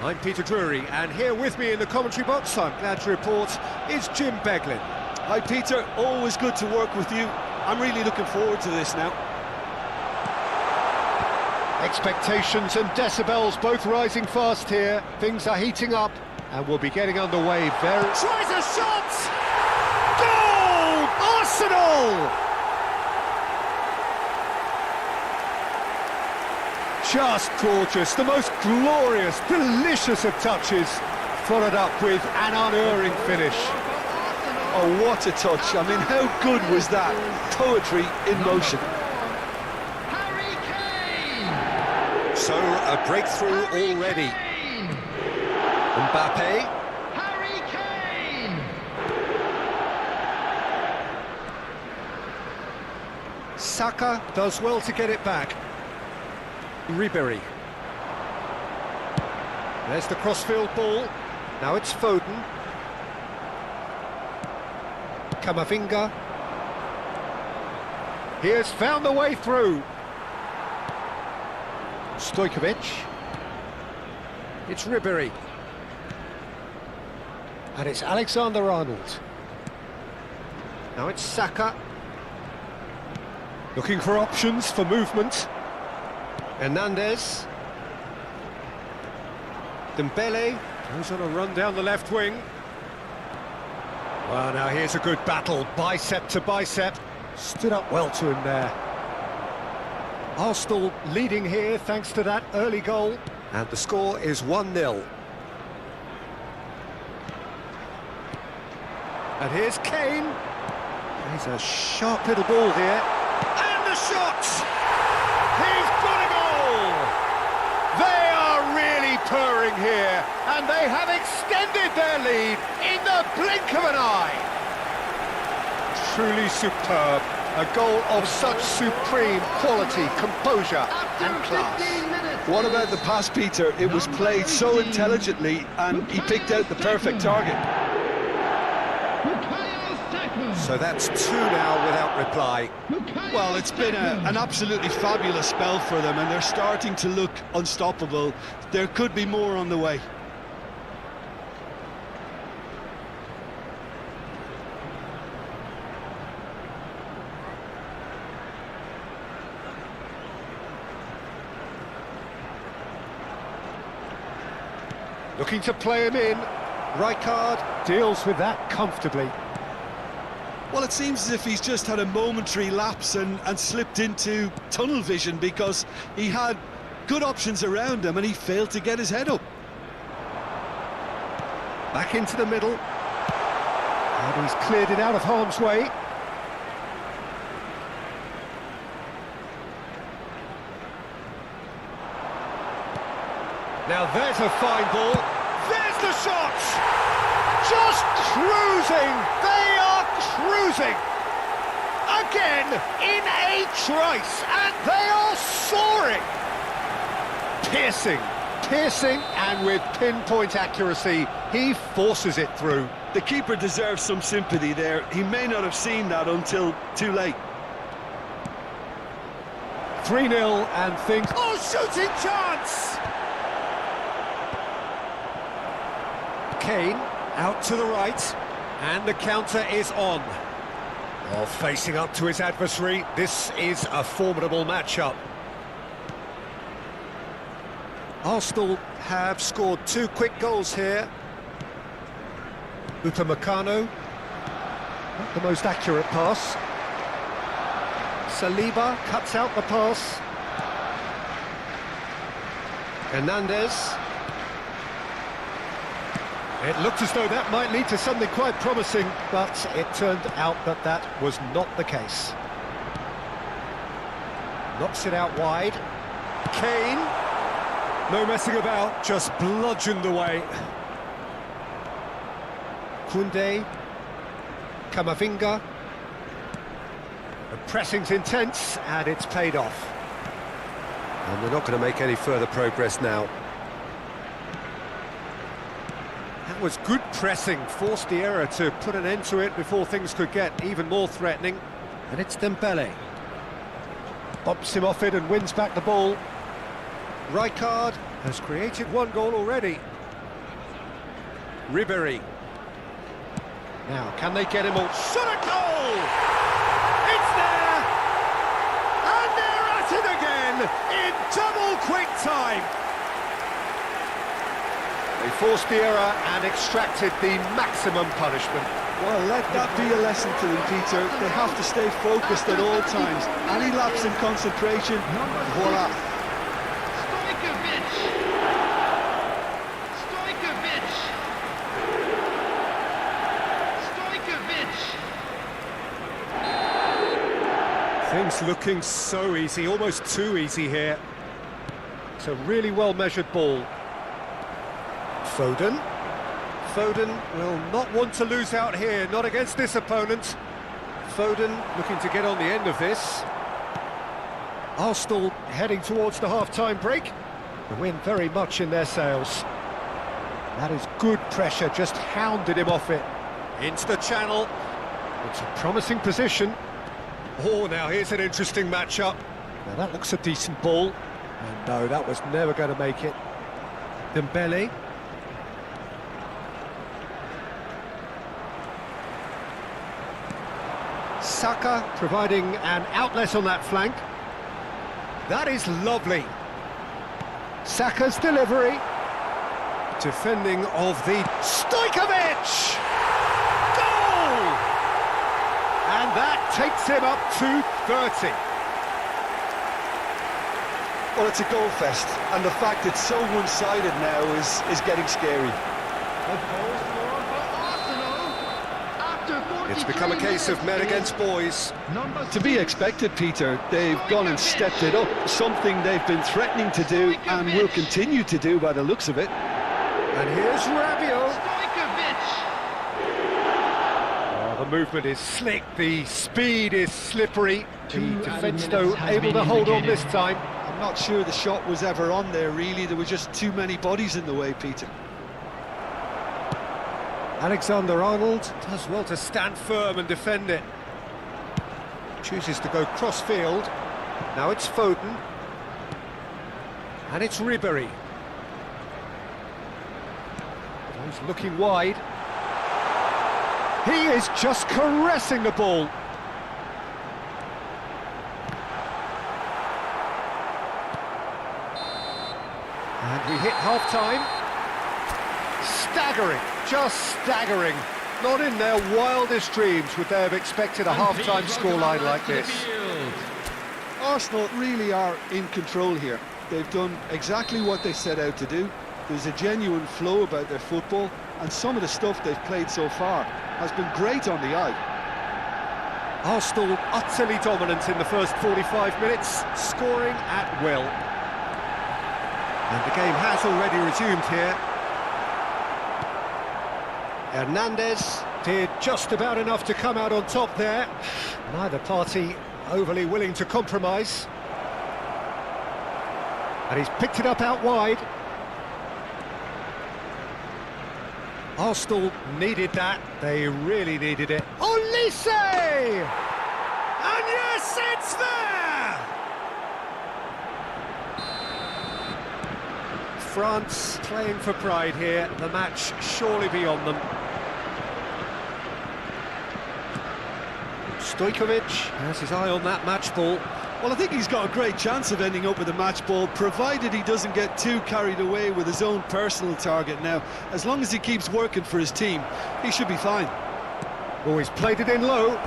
I'm Peter Drury, and here with me in the commentary box, I'm glad to report, is Jim Beglin. Hi, Peter. Always good to work with you. I'm really looking forward to this now. Expectations and decibels both rising fast here. Things are heating up, and we'll be getting underway very... Tries a shot! Goal! Arsenal! Just gorgeous, the most glorious, delicious of touches, followed up with an unerring finish. Oh, what a touch. I mean, how good was that? Poetry in motion. Harry Kane! So, a breakthrough already. Mbappe. Harry Kane! Saka does well to get it back. Ribery. There's the crossfield ball. Now it's Foden. Camavinga. He has found the way through. Stojkovic. It's Ribery. And it's Alexander-Arnold. Now it's Saka. Looking for options for movement. Hernandez. Dembele goes on a run down the left wing. Well, now here's a good battle, bicep to bicep. Stood up well to him there. Arsenal leading here thanks to that early goal. And the score is 1-0. And here's Kane. He's a sharp little ball here. And the shot! He's got a goal! They purring here, and they have extended their lead in the blink of an eye. Truly superb. A goal of such supreme quality, composure and class. What about the pass, Peter? It was played so intelligently, and he picked out the perfect target. So that's 2 now without reply. Well, it's been an absolutely fabulous spell for them, and they're starting to look unstoppable. There could be more on the way. Looking to play him in. Rijkaard deals with that comfortably. Well, it seems as if he's just had a momentary lapse and slipped into tunnel vision, because he had good options around him and he failed to get his head up. Back into the middle. And he's cleared it out of harm's way. Now there's a fine ball. There's the shot! Just cruising! They are cruising! Again, in a trice, and they are soaring! Piercing, and with pinpoint accuracy, he forces it through. The keeper deserves some sympathy there. He may not have seen that until too late. 3-0 and things... Oh, shooting chance! Kane out to the right, and the counter is on. Well, facing up to his adversary, this is a formidable matchup. Arsenal have scored 2 quick goals here. Upamecano, not the most accurate pass. Saliba cuts out the pass. Hernandez. It looked as though that might lead to something quite promising, but it turned out that that was not the case. Knocks it out wide. Kane. No messing about, just bludgeoned away. Koundé. Camavinga. The pressing's intense, and it's paid off. And they're not going to make any further progress now. That was good pressing, forced the error to put an end to it before things could get even more threatening. And it's Dembele. Bumps him off it and wins back the ball. Rijkaard has created 1 goal already. Ribéry. Now, can they get him all? Shot a goal! It's there! And they're at it again in double quick time! They forced the error and extracted the maximum punishment. Well, let that be a lesson to them, Peter. They have to stay focused at all times. Any lapse in concentration, voila. Things looking so easy, almost too easy here. It's a really well-measured ball. Foden. Foden will not want to lose out here, not against this opponent. Foden looking to get on the end of this. Arsenal heading towards the half-time break. The win very much in their sails. That is good pressure, just hounded him off it. Into the channel. It's a promising position. Oh, now here's an interesting matchup. Now that looks a decent ball. And no, that was never going to make it. Dembele. Saka providing an outlet on that flank. That is lovely. Saka's delivery. Defending of the Stojkovic! Goal! And that takes him up to 30. Well, it's a goal fest, and the fact it's so one-sided now is getting scary. It's become a case of men against boys. To be expected, Peter. They've gone and stepped it up, something they've been threatening to do and will continue to do by the looks of it. And here's Rabiot. Stojkovic. Oh, the movement is slick, the speed is slippery. The Two defence, added though, minutes has able been to hold on indicated. this time. I'm not sure the shot was ever on there, really. There were just too many bodies in the way, Peter. Alexander-Arnold does well to stand firm and defend it. Chooses to go cross-field. Now it's Foden. And it's Ribéry. He's looking wide. He is just caressing the ball. And we hit half-time. Staggering, just staggering. Not in their wildest dreams would they have expected a half-time scoreline like this. Arsenal really are in control here. They've done exactly what they set out to do. There's a genuine flow about their football, and some of the stuff they've played so far has been great on the eye. Arsenal utterly dominant in the first 45 minutes, scoring at will. And the game has already resumed here. Hernandez did just about enough to come out on top there. Neither party overly willing to compromise. And he's picked it up out wide. Arsenal needed that. They really needed it. Olise! And yes, it's there! France playing for pride here. The match surely beyond them. Stojkovic has his eye on that match ball. Well, I think he's got a great chance of ending up with a match ball, provided he doesn't get too carried away with his own personal target now. As long as he keeps working for his team, he should be fine. Oh, he's played it in low.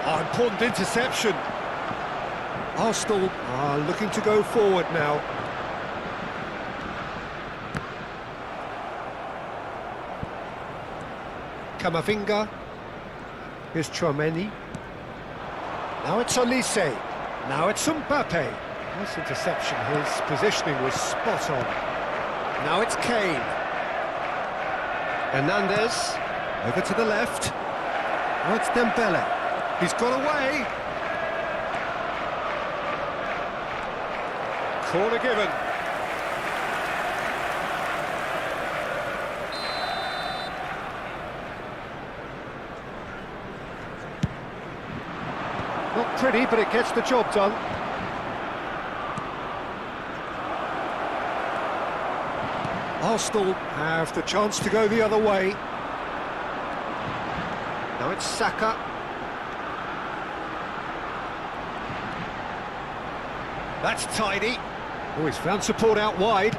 Oh, important interception. Arsenal are looking to go forward now. Camavinga. Here's Tchouaméni. Now it's Olise. Now it's Mbappe. Nice interception. His positioning was spot on. Now it's Kane. Hernandez. Over to the left. Now it's Dembele. He's got away. Corner given. Not pretty, but it gets the job done. Arsenal have the chance to go the other way. Now it's Saka. That's tidy. Oh, he's found support out wide.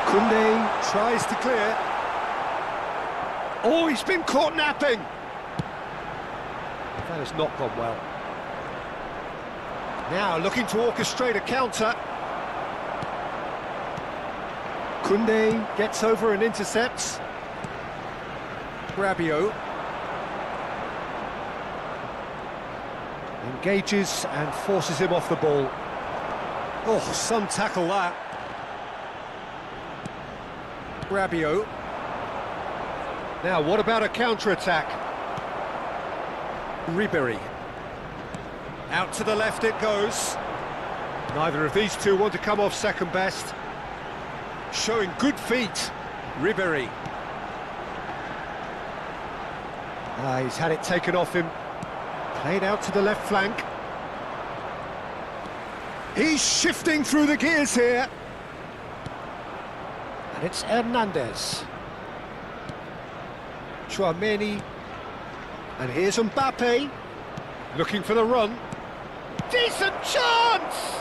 Koundé tries to clear. Oh, he's been caught napping. That has not gone well. Now looking to orchestrate a counter. Koundé gets over and intercepts. Rabiot engages and forces him off the ball. Oh, some tackle that. Rabiot. Now, what about a counter-attack? Ribéry. Out to the left it goes. Neither of these two want to come off second best. Showing good feet, Ribéry. He's had it taken off him. Played out to the left flank. He's shifting through the gears here. And it's Hernandez. Tchouaméni. And here's Mbappe. Looking for the run. Decent chance!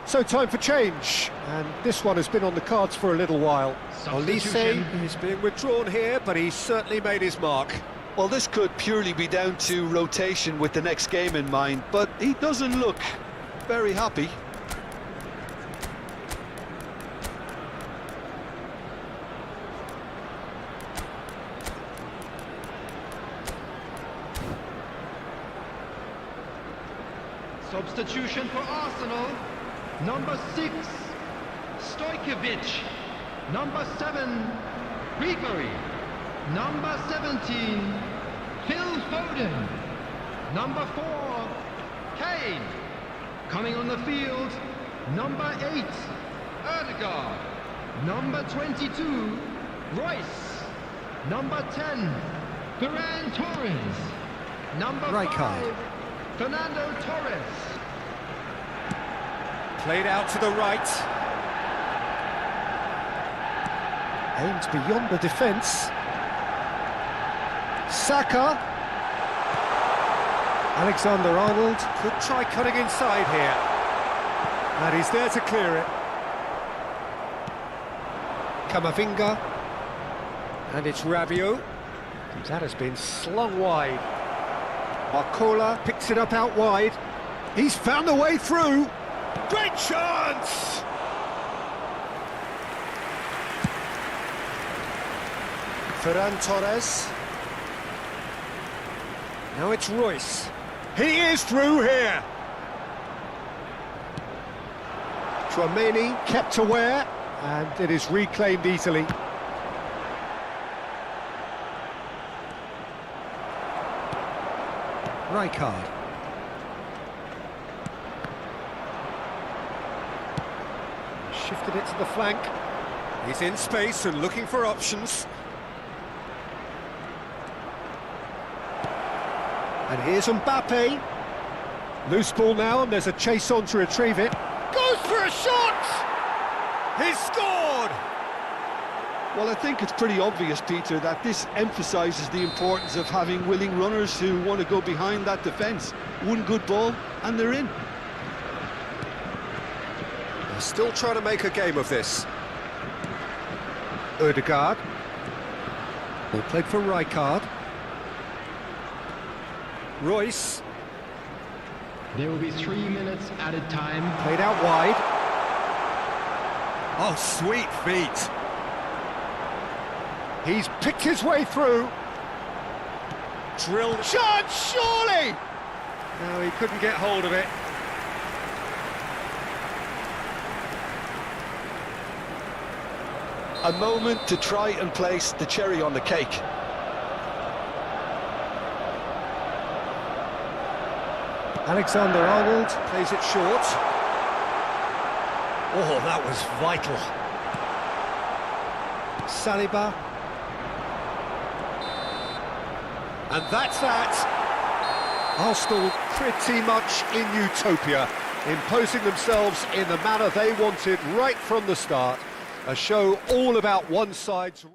So time for change, and this one has been on the cards for a little while. Olise Substitution. is being withdrawn here, but he's certainly made his mark. Well, this could purely be down to rotation with the next game in mind, but he doesn't look very happy. Substitution for Arsenal. Number 6, Stojkovic. Number 7, Ribery. Number 17, Phil Foden. Number 4, Kane. Coming on the field, number 8, Ødegaard. Number 22, Royce. Number 10, Ferran Torres. Number Rijkaard. 5, Fernando Torres. Played out to the right. Aimed beyond the defence. Saka. Alexander-Arnold could try cutting inside here. And he's there to clear it. Camavinga. And it's Rabiot. That has been slung wide. Barcola picks it up out wide. He's found the way through. Great chance! Ferran Torres. Now it's Royce. He is through here. Tchouaméni kept aware, and it is reclaimed easily. Rijkaard. Shifted it to the flank. He's in space and looking for options. And here's Mbappe. Loose ball now, and there's a chase on to retrieve it. Goes for a shot! He's scored! Well, I think it's pretty obvious, Peter, that this emphasises the importance of having willing runners who want to go behind that defence. One good ball, and they're in. They're still trying to make a game of this. Ødegaard. Ball played for Rijkaard. Royce. There will be 3 minutes added time. Played out wide. Oh, sweet feet. He's picked his way through. Drilled. Chance, surely! No, he couldn't get hold of it. A moment to try and place the cherry on the cake. Alexander-Arnold plays it short. Oh, that was vital. Saliba. And that's that. Arsenal pretty much in utopia, imposing themselves in the manner they wanted right from the start. A show all about one side's...